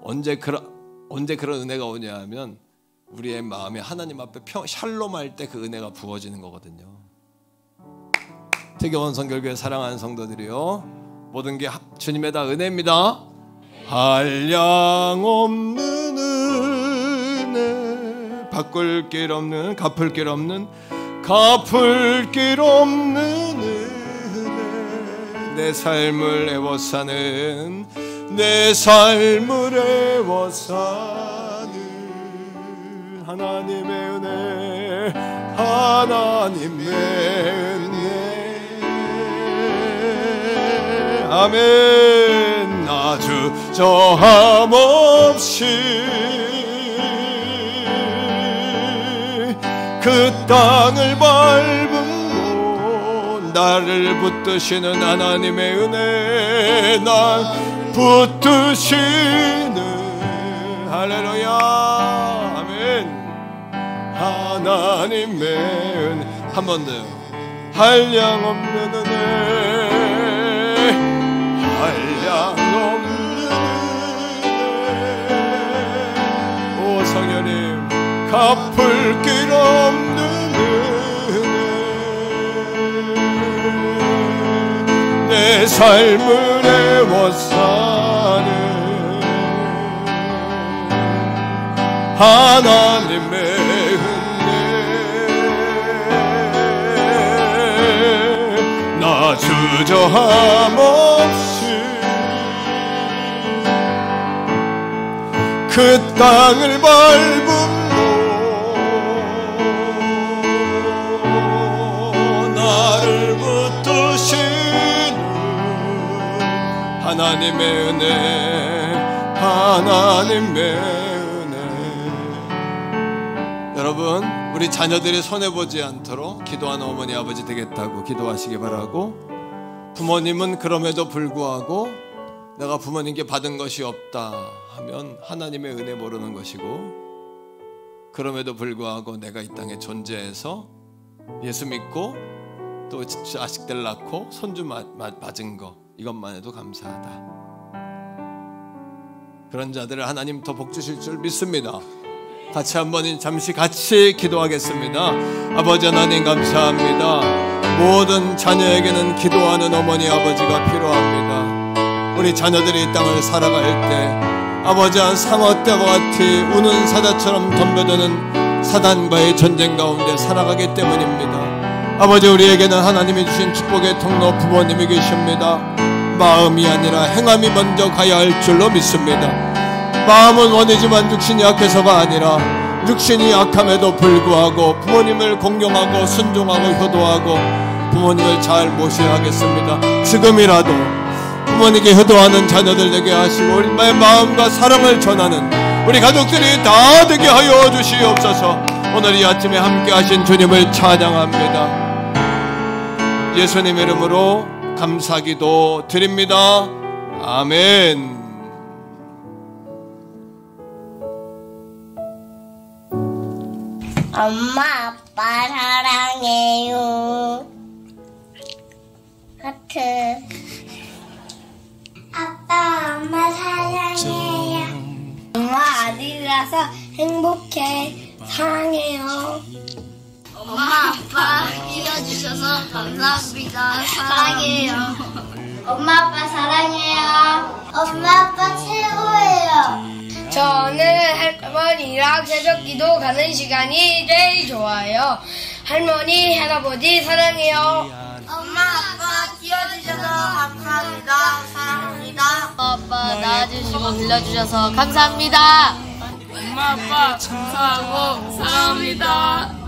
언제 그런 은혜가 오냐 하면 우리의 마음에 하나님 앞에 샬롬할 때 그 은혜가 부어지는 거거든요. 태교원 성결교회 사랑하는 성도들이요, 모든 게 주님의 다 은혜입니다. 한량없는 은혜, 바꿀 길 없는, 갚을 길 없는, 갚을 길 없는 은혜, 내 삶을 애워사는, 내 삶을 애워사는 하나님의 은혜, 하나님의 은혜. 아멘. 아주 저함 없이 그 땅을 밟음으로 나를 붙드시는 하나님의 은혜, 날 붙드시는, 할렐루야, 아멘. 하나님의 은혜. 한 번 더요. 한량없는 은혜, 한량없는 은혜. 오 성령님, 갚을 길 없는 은혜, 내 삶을 애워사는 하나님의 은혜, 나 주저함 없이 그 땅을 밟음으로 나를 붙드시는 하나님의 은혜, 하나님의 은혜. 여러분, 우리 자녀들이 손해보지 않도록 기도하는 어머니 아버지 되겠다고 기도하시기 바라고, 부모님은 그럼에도 불구하고 내가 부모님께 받은 것이 없다 하면 하나님의 은혜 모르는 것이고, 그럼에도 불구하고 내가 이 땅에 존재해서 예수 믿고 또 자식들 낳고 손주 맞은 거, 이것만 해도 감사하다. 그런 자들을 하나님 더 복 주실 줄 믿습니다. 같이 한번 잠시 같이 기도하겠습니다. 아버지 하나님 감사합니다. 모든 자녀에게는 기도하는 어머니 아버지가 필요합니다. 우리 자녀들이 이 땅을 살아갈 때 아버지 한 상어 떼와 같이 우는 사자처럼 덤벼드는 사단과의 전쟁 가운데 살아가기 때문입니다. 아버지, 우리에게는 하나님이 주신 축복의 통로 부모님이 계십니다. 마음이 아니라 행함이 먼저 가야 할 줄로 믿습니다. 마음은 원이지만 육신이 약해서가 아니라 육신이 약함에도 불구하고 부모님을 공경하고 순종하고 효도하고 부모님을 잘 모셔야 하겠습니다. 지금이라도 부모님께 효도하는 자녀들 되게 하시고 우리의 마음과 사랑을 전하는 우리 가족들이 다 되게 하여 주시옵소서. 오늘 이 아침에 함께 하신 주님을 찬양합니다. 예수님 이름으로 감사기도 드립니다. 아멘. 엄마 아빠 사랑해요. 하트. 아빠 엄마 사랑해요. 엄마 아들이라서 행복해. 사랑해요. 엄마 아빠 키워주셔서 감사합니다. 사랑해요. 엄마 아빠 사랑해요. 엄마 아빠 최고예요. 저는 할머니랑 새벽기도 가는 시간이 제일 좋아요. 할머니, 할아버지 사랑해요. 엄마 아빠 키워주셔서 감사합니다. 사랑합니다. 아빠 낳아주시고 길러주셔서 감사합니다. 엄마 아빠 감사하고 사랑합니다.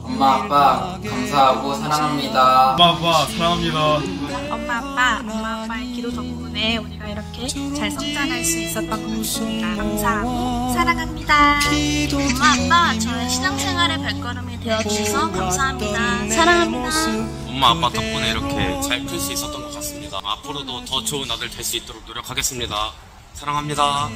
엄마 아빠 감사하고 사랑합니다. 엄마 아빠 사랑합니다. 엄마 아빠의 기도 덕분에 우리가 이렇게 잘 성장할 수 있었던 것 같습니다. 감사하고 사랑합니다. 엄마 아빠 저의 신앙생활의 발걸음이 되어주셔서 감사합니다. 사랑합니다. 엄마 아빠 덕분에 이렇게 잘 클 수 있었던 것 같습니다. 앞으로도 더 좋은 아들 될 수 있도록 노력하겠습니다. 사랑합니다.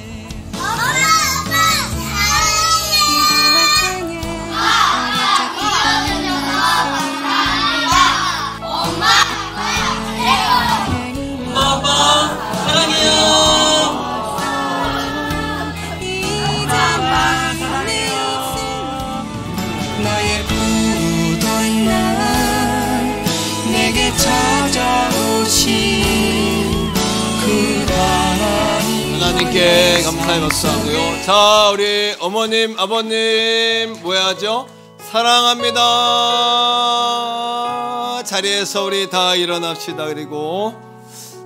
나의 부던 날 내게 찾아오신 그 하나님께 감사의 박수하고요. 자, 우리 어머님, 아버님 뭐 해야죠? 사랑합니다. 자리에서 우리 다 일어납시다. 그리고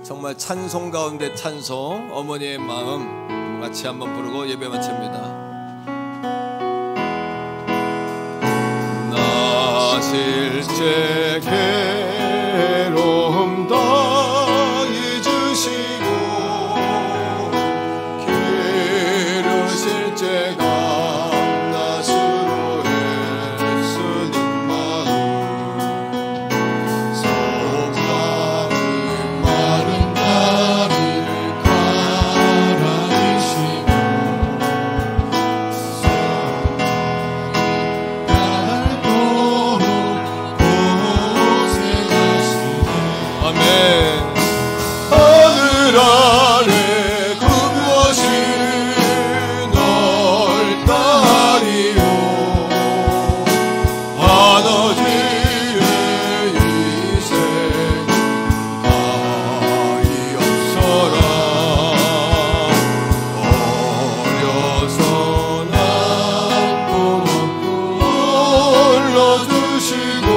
정말 찬송 가운데 찬송, 어머니의 마음 같이 한번 부르고 예배 마칩니다. 나 실제 괴로움 다 잊으시고 기르실 제 감나스로 애쓰는 마음 소망이 마른 나를 갈아주시고 아멘. 하늘 아래 그 무엇이 널 따리요 하나님의 이생 다이 없어라 어려서 낳고 올려주시고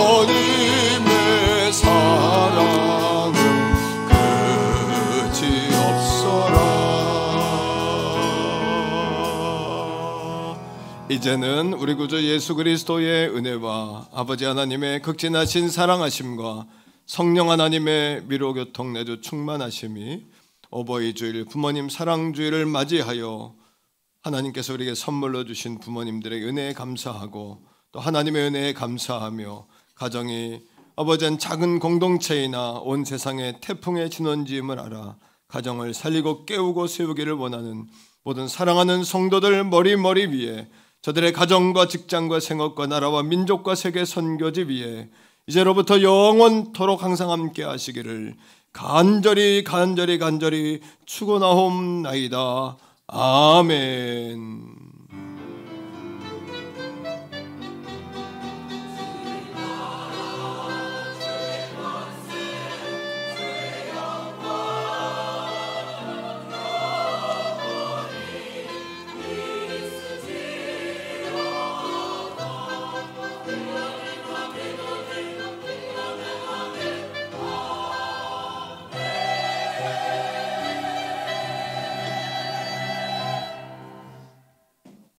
어머님의 사랑은 끝이 없어라. 이제는 우리 구주 예수 그리스도의 은혜와 아버지 하나님의 극진하신 사랑하심과 성령 하나님의 미로교통 내주 충만하심이 어버이 주일, 부모님 사랑 주일을 맞이하여 하나님께서 우리에게 선물로 주신 부모님들의 은혜에 감사하고 또 하나님의 은혜에 감사하며 가정이 아버지는 작은 공동체이나 온 세상의 태풍의 진원지임을 알아 가정을 살리고 깨우고 세우기를 원하는 모든 사랑하는 성도들 머리 위에, 저들의 가정과 직장과 생업과 나라와 민족과 세계 선교지 위에 이제로부터 영원토록 항상 함께 하시기를 간절히 축원하옵나이다. 아멘.